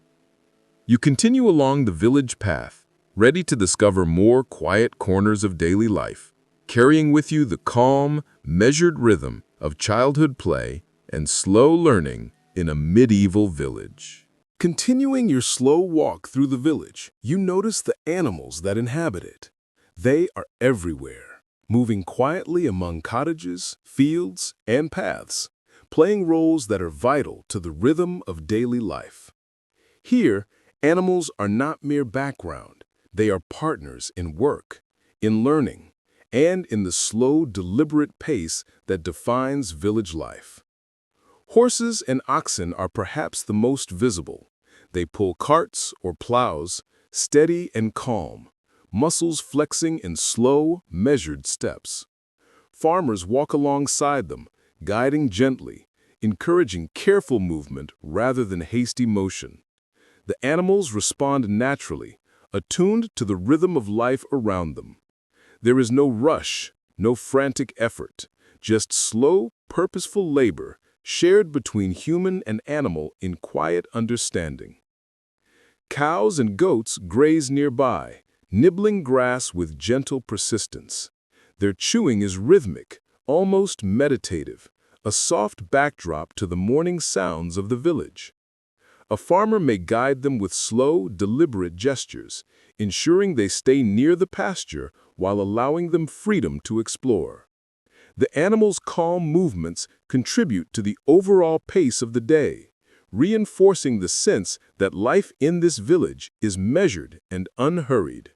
You continue along the village path, ready to discover more quiet corners of daily life, carrying with you the calm, measured rhythm of childhood play and slow learning in a medieval village. Continuing your slow walk through the village, you notice the animals that inhabit it. They are everywhere, moving quietly among cottages, fields, and paths, playing roles that are vital to the rhythm of daily life. Here, animals are not mere background. They are partners in work, in learning, and in the slow, deliberate pace that defines village life. Horses and oxen are perhaps the most visible. They pull carts or plows, steady and calm, muscles flexing in slow, measured steps. Farmers walk alongside them, guiding gently, encouraging careful movement rather than hasty motion. The animals respond naturally, attuned to the rhythm of life around them. There is no rush, no frantic effort, just slow, purposeful labor shared between human and animal in quiet understanding. Cows and goats graze nearby, nibbling grass with gentle persistence. Their chewing is rhythmic, almost meditative, a soft backdrop to the morning sounds of the village. A farmer may guide them with slow, deliberate gestures, ensuring they stay near the pasture while allowing them freedom to explore. The animals' calm movements contribute to the overall pace of the day, reinforcing the sense that life in this village is measured and unhurried.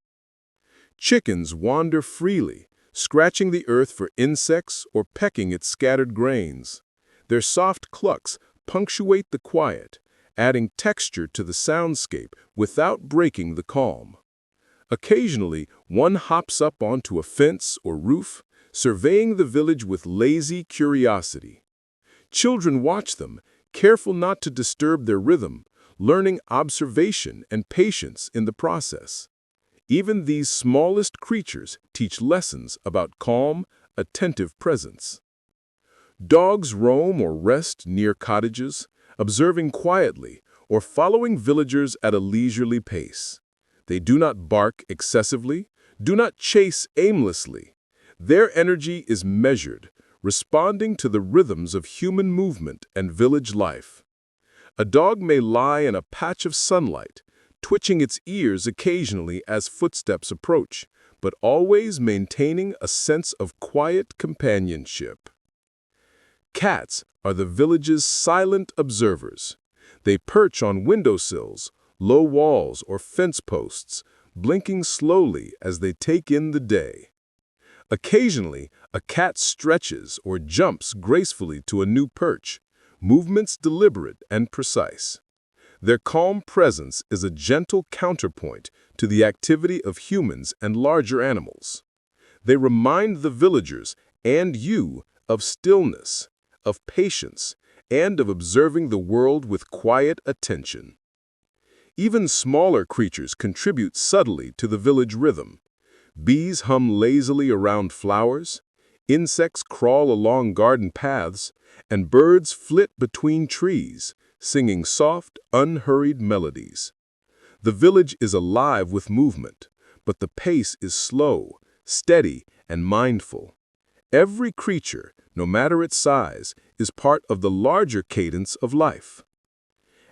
Chickens wander freely, scratching the earth for insects or pecking at scattered grains. Their soft clucks punctuate the quiet, adding texture to the soundscape without breaking the calm. Occasionally, one hops up onto a fence or roof, surveying the village with lazy curiosity. Children watch them, careful not to disturb their rhythm, learning observation and patience in the process. Even these smallest creatures teach lessons about calm, attentive presence. Dogs roam or rest near cottages, observing quietly or following villagers at a leisurely pace. They do not bark excessively, do not chase aimlessly. Their energy is measured, responding to the rhythms of human movement and village life. A dog may lie in a patch of sunlight, twitching its ears occasionally as footsteps approach, but always maintaining a sense of quiet companionship. Cats are the village's silent observers. They perch on windowsills, low walls, or fence posts, blinking slowly as they take in the day. Occasionally, a cat stretches or jumps gracefully to a new perch, movements deliberate and precise. Their calm presence is a gentle counterpoint to the activity of humans and larger animals. They remind the villagers and you of stillness, of patience, and of observing the world with quiet attention. Even smaller creatures contribute subtly to the village rhythm. Bees hum lazily around flowers, insects crawl along garden paths, and birds flit between trees, singing soft, unhurried melodies. The village is alive with movement, but the pace is slow, steady, and mindful. Every creature, no matter its size, is part of the larger cadence of life.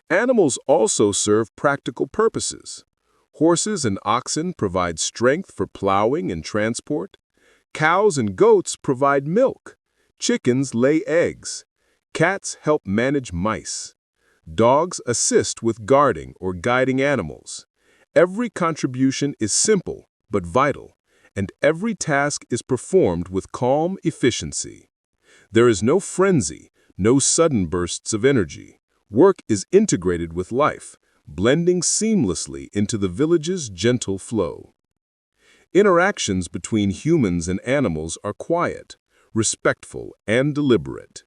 Animals also serve practical purposes. Horses and oxen provide strength for plowing and transport. Cows and goats provide milk. Chickens lay eggs. Cats help manage mice. Dogs assist with guarding or guiding animals. Every contribution is simple but vital, and every task is performed with calm efficiency. There is no frenzy, no sudden bursts of energy. Work is integrated with life, blending seamlessly into the village's gentle flow. Interactions between humans and animals are quiet, respectful, and deliberate.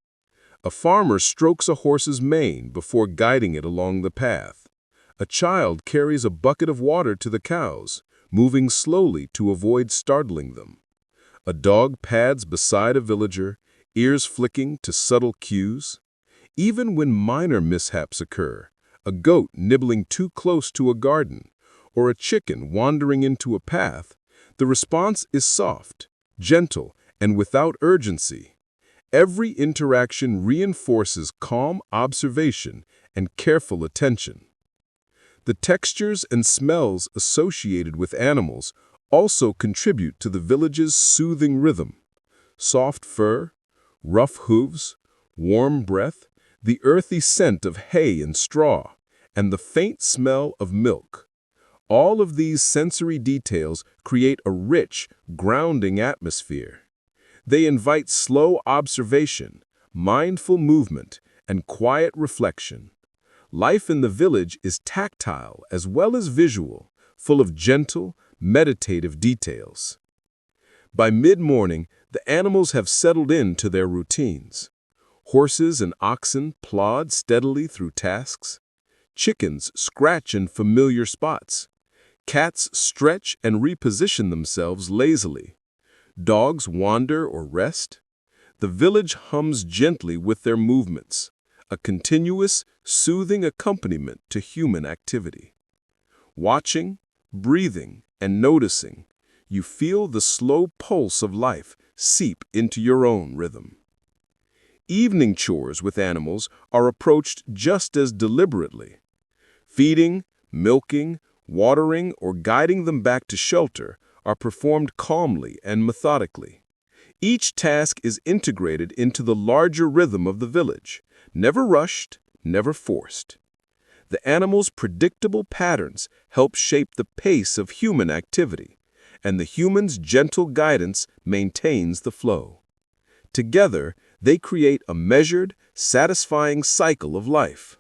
A farmer strokes a horse's mane before guiding it along the path. A child carries a bucket of water to the cows, moving slowly to avoid startling them. A dog pads beside a villager, ears flicking to subtle cues. Even when minor mishaps occur, a goat nibbling too close to a garden, or a chicken wandering into a path, the response is soft, gentle, and without urgency. Every interaction reinforces calm observation and careful attention. The textures and smells associated with animals also contribute to the village's soothing rhythm. Soft fur, rough hooves, warm breath, the earthy scent of hay and straw, and the faint smell of milk. All of these sensory details create a rich, grounding atmosphere. They invite slow observation, mindful movement, and quiet reflection. Life in the village is tactile as well as visual, full of gentle, meditative details. By mid-morning, the animals have settled into their routines. Horses and oxen plod steadily through tasks. Chickens scratch in familiar spots. Cats stretch and reposition themselves lazily. Dogs wander or rest. The village hums gently with their movements, a continuous, soothing accompaniment to human activity. Watching, breathing, and noticing, you feel the slow pulse of life seep into your own rhythm. Evening chores with animals are approached just as deliberately. Feeding, milking, watering, or guiding them back to shelter are performed calmly and methodically. Each task is integrated into the larger rhythm of the village, never rushed, never forced. The animals' predictable patterns help shape the pace of human activity, and the human's gentle guidance maintains the flow. Together, they create a measured, satisfying cycle of life.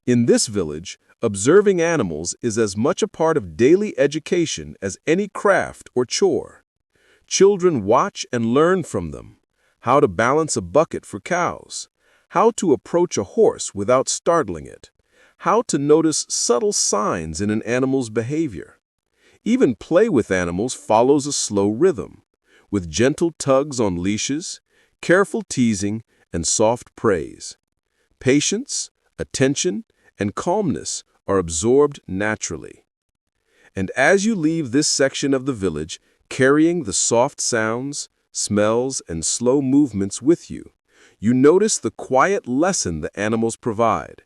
In this village, observing animals is as much a part of daily education as any craft or chore. Children watch and learn from them: how to balance a bucket for cows, how to approach a horse without startling it, how to notice subtle signs in an animal's behavior. Even play with animals follows a slow rhythm, with gentle tugs on leashes, careful teasing, and soft praise. Patience, attention, and calmness are absorbed naturally. And as you leave this section of the village, carrying the soft sounds, smells, and slow movements with you, you notice the quiet lesson the animals provide.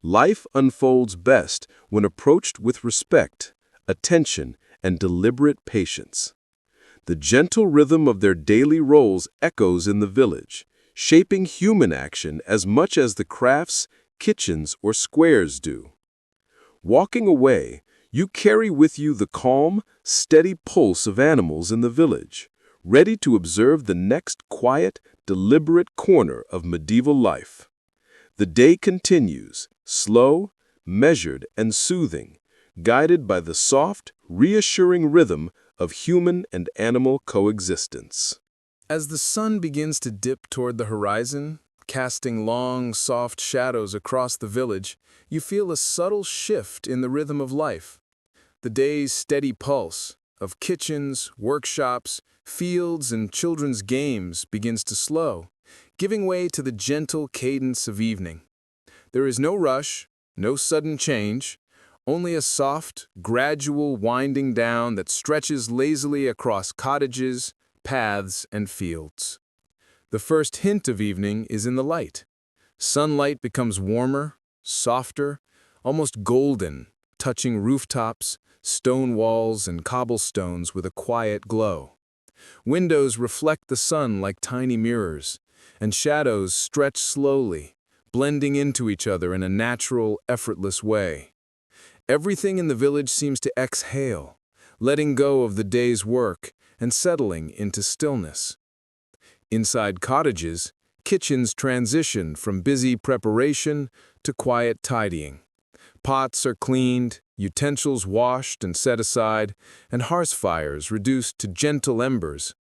Life unfolds best when approached with respect, attention, and deliberate patience. The gentle rhythm of their daily roles echoes in the village, shaping human action as much as the crafts, kitchens, or squares do. Walking away, you carry with you the calm, steady pulse of animals in the village, ready to observe the next quiet, deliberate corner of medieval life. The day continues, slow, measured, and soothing, guided by the soft, reassuring rhythm of human and animal coexistence. As the sun begins to dip toward the horizon, casting long, soft shadows across the village, you feel a subtle shift in the rhythm of life. The day's steady pulse of kitchens, workshops, fields, and children's games begins to slow, giving way to the gentle cadence of evening. There is no rush, no sudden change, only a soft, gradual winding down that stretches lazily across cottages, paths, and fields. The first hint of evening is in the light. Sunlight becomes warmer, softer, almost golden, touching rooftops, stone walls, and cobblestones with a quiet glow. Windows reflect the sun like tiny mirrors, and shadows stretch slowly, blending into each other in a natural, effortless way. Everything in the village seems to exhale, letting go of the day's work and settling into stillness. Inside cottages, kitchens transition from busy preparation to quiet tidying. Pots are cleaned, utensils washed and set aside, and hearth fires reduced to gentle embers.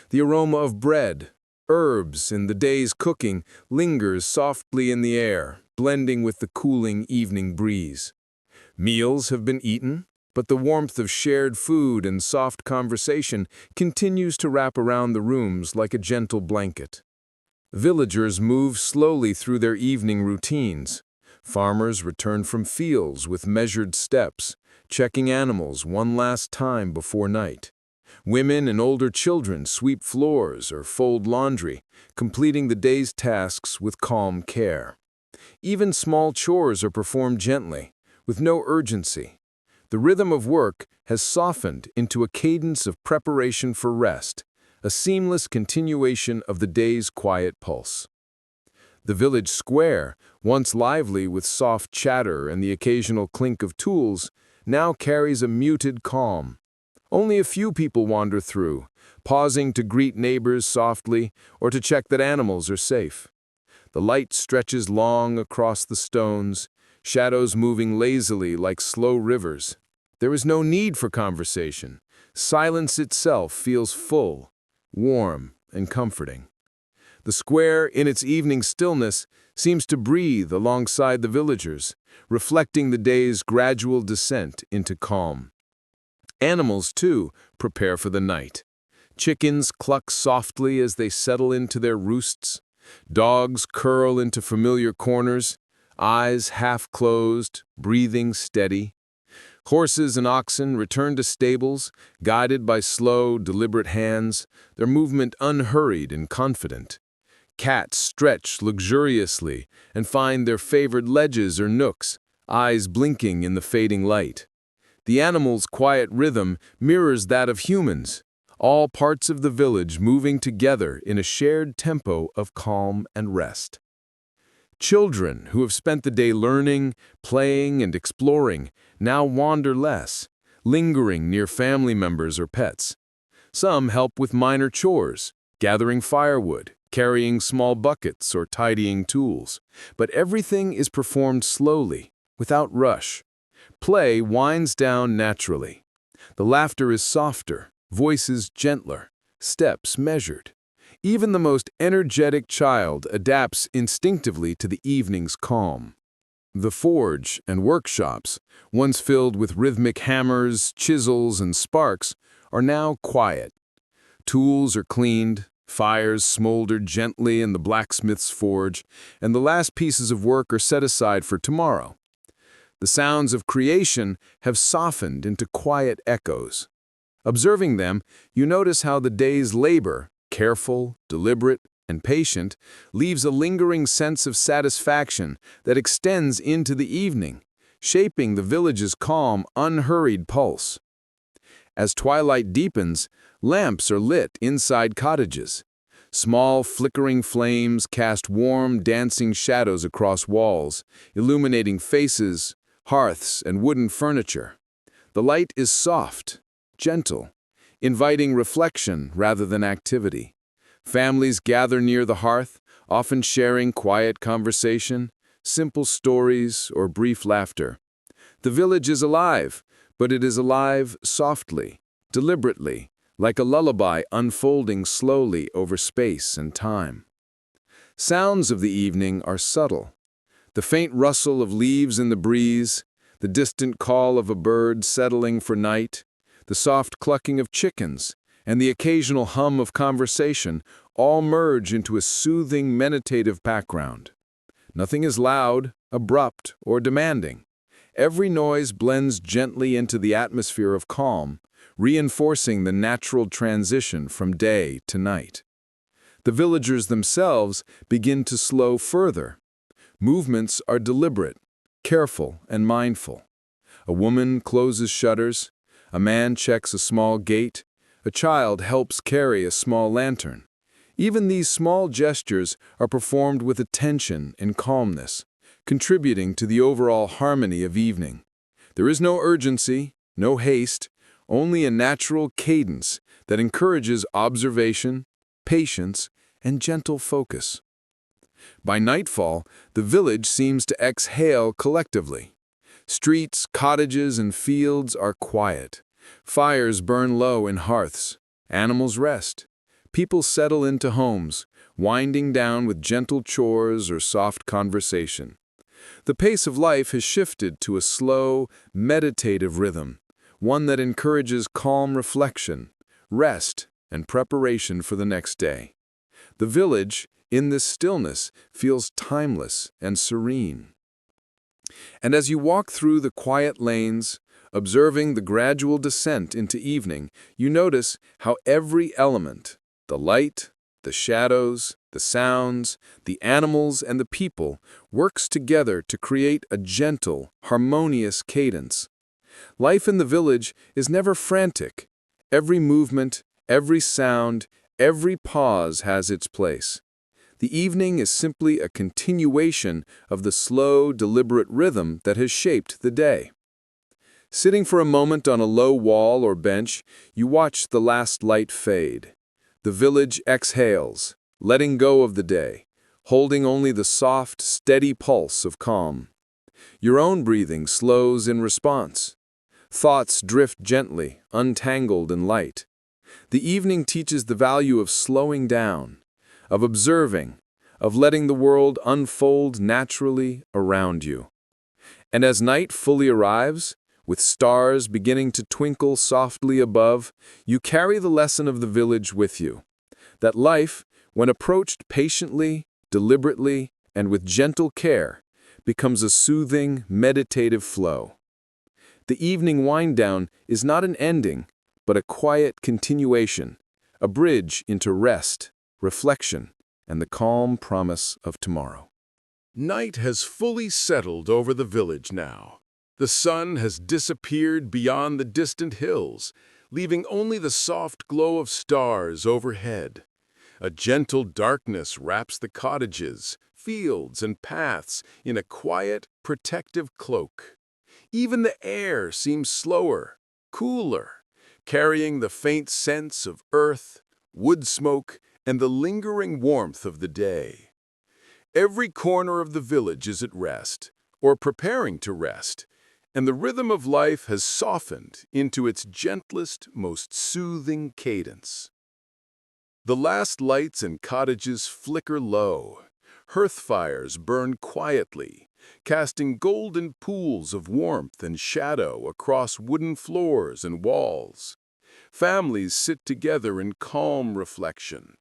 The aroma of bread, herbs, and the day's cooking lingers softly in the air, blending with the cooling evening breeze. Meals have been eaten, but the warmth of shared food and soft conversation continues to wrap around the rooms like a gentle blanket. Villagers move slowly through their evening routines. Farmers return from fields with measured steps, checking animals one last time before night. Women and older children sweep floors or fold laundry, completing the day's tasks with calm care. Even small chores are performed gently, with no urgency. The rhythm of work has softened into a cadence of preparation for rest, a seamless continuation of the day's quiet pulse. The village square, once lively with soft chatter and the occasional clink of tools, now carries a muted calm. Only a few people wander through, pausing to greet neighbors softly or to check that animals are safe. The light stretches long across the stones, shadows moving lazily like slow rivers. There is no need for conversation. Silence itself feels full, warm, and comforting. The square, in its evening stillness, seems to breathe alongside the villagers, reflecting the day's gradual descent into calm. Animals, too, prepare for the night. Chickens cluck softly as they settle into their roosts. Dogs curl into familiar corners, eyes half closed, breathing steady. Horses and oxen return to stables, guided by slow, deliberate hands, their movement unhurried and confident. Cats stretch luxuriously and find their favored ledges or nooks, eyes blinking in the fading light. The animals' quiet rhythm mirrors that of humans, all parts of the village moving together in a shared tempo of calm and rest. Children who have spent the day learning, playing, and exploring now wander less, lingering near family members or pets. Some help with minor chores, gathering firewood, carrying small buckets, or tidying tools. But everything is performed slowly, without rush. Play winds down naturally. The laughter is softer, voices gentler, steps measured. Even the most energetic child adapts instinctively to the evening's calm. The forge and workshops, once filled with rhythmic hammers, chisels, and sparks, are now quiet. Tools are cleaned, fires smolder gently in the blacksmith's forge, and the last pieces of work are set aside for tomorrow. The sounds of creation have softened into quiet echoes. Observing them, you notice how the day's labor, careful, deliberate, and patient, leaves a lingering sense of satisfaction that extends into the evening, shaping the village's calm, unhurried pulse. As twilight deepens, lamps are lit inside cottages. Small, flickering flames cast warm, dancing shadows across walls, illuminating faces, hearths, and wooden furniture. The light is soft, gentle, inviting reflection rather than activity. Families gather near the hearth, often sharing quiet conversation, simple stories, or brief laughter. The village is alive, but it is alive softly, deliberately, like a lullaby unfolding slowly over space and time. Sounds of the evening are subtle. The faint rustle of leaves in the breeze, the distant call of a bird settling for night, the soft clucking of chickens, and the occasional hum of conversation all merge into a soothing, meditative background. Nothing is loud, abrupt, or demanding. Every noise blends gently into the atmosphere of calm, reinforcing the natural transition from day to night. The villagers themselves begin to slow further. Movements are deliberate, careful, and mindful. A woman closes shutters, a man checks a small gate, a child helps carry a small lantern. Even these small gestures are performed with attention and calmness, contributing to the overall harmony of evening. There is no urgency, no haste, only a natural cadence that encourages observation, patience, and gentle focus. By nightfall, the village seems to exhale collectively. Streets, cottages, and fields are quiet. Fires burn low in hearths. Animals rest. People settle into homes, winding down with gentle chores or soft conversation. The pace of life has shifted to a slow, meditative rhythm, one that encourages calm reflection, rest, and preparation for the next day. The village, in this stillness, feels timeless and serene. And as you walk through the quiet lanes, observing the gradual descent into evening, you notice how every element, the light, the shadows, the sounds, the animals, and the people, works together to create a gentle, harmonious cadence. Life in the village is never frantic. Every movement, every sound, every pause has its place. The evening is simply a continuation of the slow, deliberate rhythm that has shaped the day. Sitting for a moment on a low wall or bench, you watch the last light fade. The village exhales, letting go of the day, holding only the soft, steady pulse of calm. Your own breathing slows in response. Thoughts drift gently, untangled and light. The evening teaches the value of slowing down, of observing, of letting the world unfold naturally around you. And as night fully arrives, with stars beginning to twinkle softly above, you carry the lesson of the village with you. That life, when approached patiently, deliberately, and with gentle care, becomes a soothing, meditative flow. The evening wind-down is not an ending, but a quiet continuation, a bridge into rest, reflection, and the calm promise of tomorrow. Night has fully settled over the village now. The sun has disappeared beyond the distant hills, leaving only the soft glow of stars overhead. A gentle darkness wraps the cottages, fields, and paths in a quiet, protective cloak. Even the air seems slower, cooler, carrying the faint scents of earth, wood smoke, and the lingering warmth of the day. Every corner of the village is at rest, or preparing to rest, and the rhythm of life has softened into its gentlest, most soothing cadence. The last lights in cottages flicker low. Hearth fires burn quietly, casting golden pools of warmth and shadow across wooden floors and walls. Families sit together in calm reflection.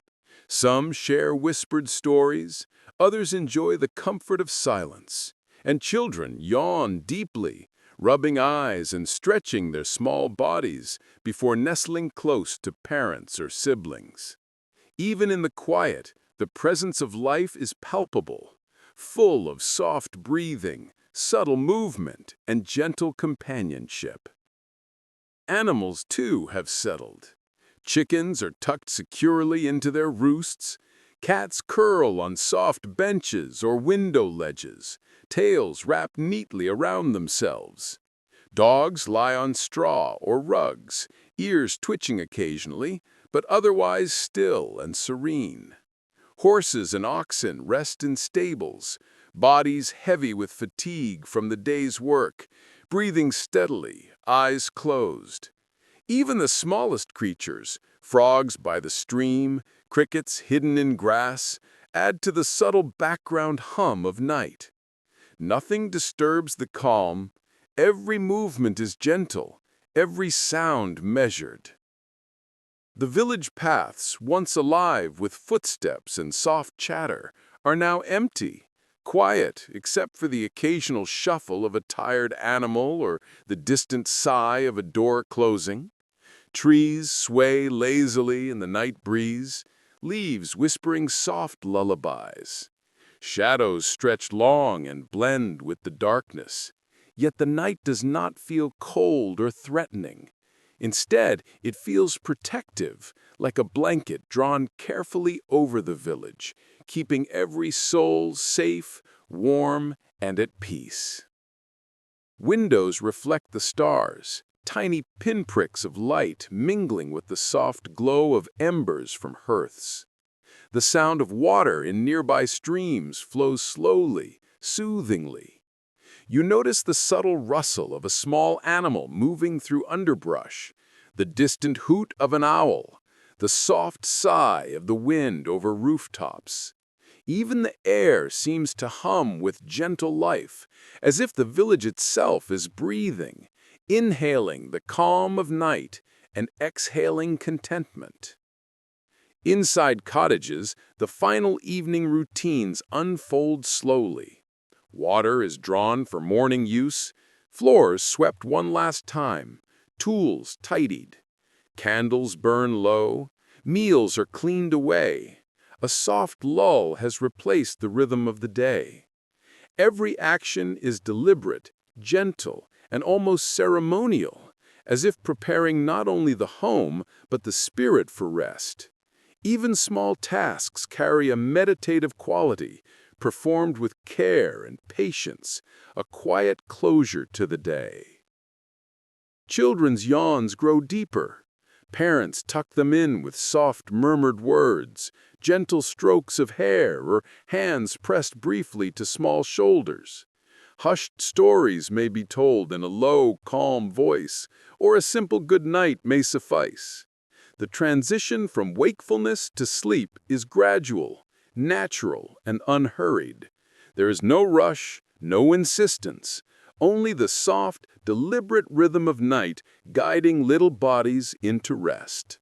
Some share whispered stories, others enjoy the comfort of silence, and children yawn deeply, rubbing eyes and stretching their small bodies before nestling close to parents or siblings. Even in the quiet, the presence of life is palpable, full of soft breathing, subtle movement, and gentle companionship. Animals, too, have settled. Chickens are tucked securely into their roosts. Cats curl on soft benches or window ledges, tails wrapped neatly around themselves. Dogs lie on straw or rugs, ears twitching occasionally, but otherwise still and serene. Horses and oxen rest in stables, bodies heavy with fatigue from the day's work, breathing steadily, eyes closed. Even the smallest creatures, frogs by the stream, crickets hidden in grass, add to the subtle background hum of night. Nothing disturbs the calm. Every movement is gentle, every sound measured. The village paths, once alive with footsteps and soft chatter, are now empty, quiet except for the occasional shuffle of a tired animal or the distant sigh of a door closing. Trees sway lazily in the night breeze, leaves whispering soft lullabies. Shadows stretch long and blend with the darkness, yet the night does not feel cold or threatening. Instead, it feels protective, like a blanket drawn carefully over the village, keeping every soul safe, warm, and at peace. Windows reflect the stars, tiny pinpricks of light mingling with the soft glow of embers from hearths. The sound of water in nearby streams flows slowly, soothingly. You notice the subtle rustle of a small animal moving through underbrush, the distant hoot of an owl, the soft sigh of the wind over rooftops. Even the air seems to hum with gentle life, as if the village itself is breathing, inhaling the calm of night and exhaling contentment. Inside cottages, the final evening routines unfold slowly. Water is drawn for morning use, floors swept one last time, tools tidied. Candles burn low, meals are cleaned away. A soft lull has replaced the rhythm of the day. Every action is deliberate, gentle, and almost ceremonial, as if preparing not only the home but the spirit for rest. Even small tasks carry a meditative quality, performed with care and patience, a quiet closure to the day. Children's yawns grow deeper. Parents tuck them in with soft murmured words, gentle strokes of hair or hands pressed briefly to small shoulders. Hushed stories may be told in a low, calm voice, or a simple good night may suffice. The transition from wakefulness to sleep is gradual, natural, and unhurried. There is no rush, no insistence, only the soft, deliberate rhythm of night guiding little bodies into rest.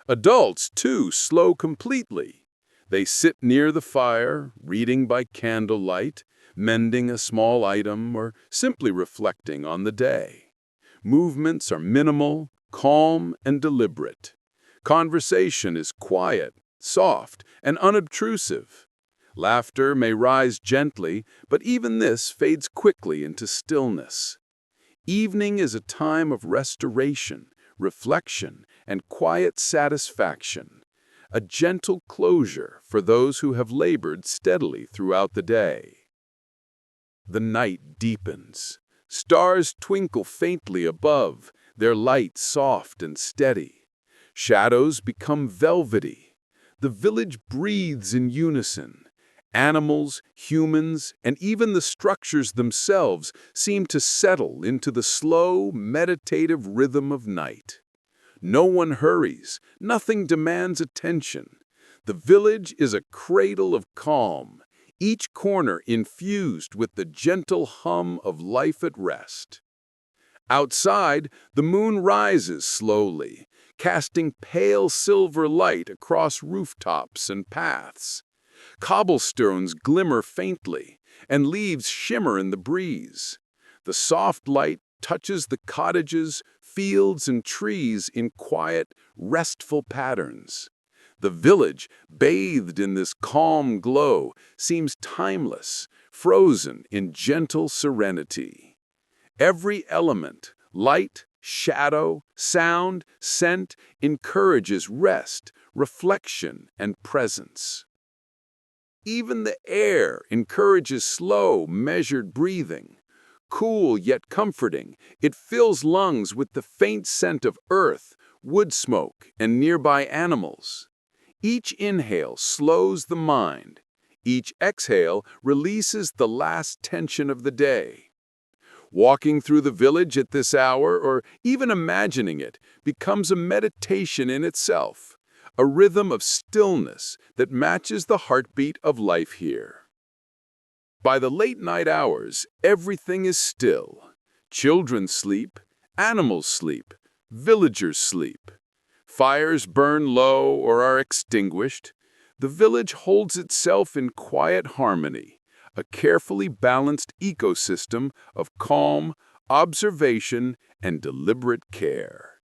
Adults, too, slow completely. They sit near the fire, reading by candlelight, mending a small item, or simply reflecting on the day. Movements are minimal, calm, and deliberate. Conversation is quiet, soft, and unobtrusive. Laughter may rise gently, but even this fades quickly into stillness. Evening is a time of restoration, reflection, and quiet satisfaction, a gentle closure for those who have labored steadily throughout the day. The night deepens. Stars twinkle faintly above, their light soft and steady. Shadows become velvety. The village breathes in unison. Animals, humans, and even the structures themselves seem to settle into the slow, meditative rhythm of night. No one hurries, nothing demands attention. The village is a cradle of calm, each corner infused with the gentle hum of life at rest. Outside, the moon rises slowly, casting pale silver light across rooftops and paths. Cobblestones glimmer faintly, and leaves shimmer in the breeze. The soft light touches the cottages, fields, and trees in quiet, restful patterns. The village, bathed in this calm glow, seems timeless, frozen in gentle serenity. Every element, light, shadow, sound, scent encourages rest, reflection, and presence. Even the air encourages slow, measured breathing. Cool yet comforting, it fills lungs with the faint scent of earth, wood smoke, and nearby animals. Each inhale slows the mind. Each exhale releases the last tension of the day. Walking through the village at this hour, or even imagining it, becomes a meditation in itself, a rhythm of stillness that matches the heartbeat of life here. By the late-night hours, everything is still. Children sleep, animals sleep, villagers sleep. Fires burn low or are extinguished. The village holds itself in quiet harmony, a carefully balanced ecosystem of calm, observation, and deliberate care.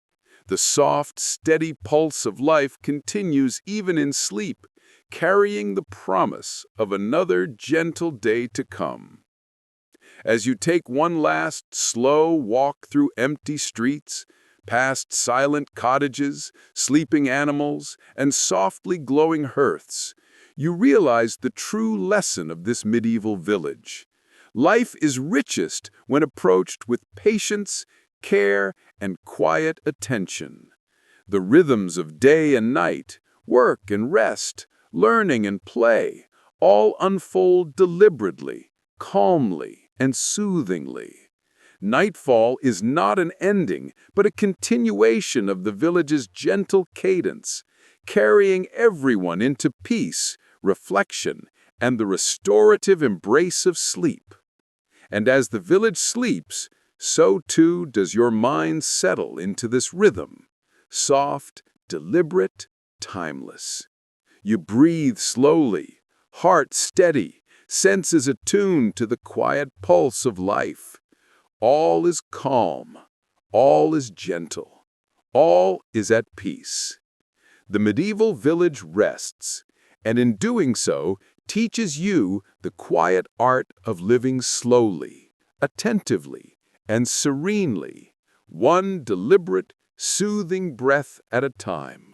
The soft, steady pulse of life continues even in sleep, carrying the promise of another gentle day to come. As you take one last, slow walk through empty streets, past silent cottages, sleeping animals, and softly glowing hearths, you realize the true lesson of this medieval village. Life is richest when approached with patience, care, and quiet attention. The rhythms of day and night, work and rest, learning and play, all unfold deliberately, calmly, and soothingly. Nightfall is not an ending, but a continuation of the village's gentle cadence, carrying everyone into peace, reflection, and the restorative embrace of sleep. And as the village sleeps, so too does your mind settle into this rhythm, soft, deliberate, timeless. You breathe slowly, heart steady, senses attuned to the quiet pulse of life. All is calm, all is gentle, all is at peace. The medieval village rests, and in doing so, teaches you the quiet art of living slowly, attentively, and serenely, one deliberate, soothing breath at a time.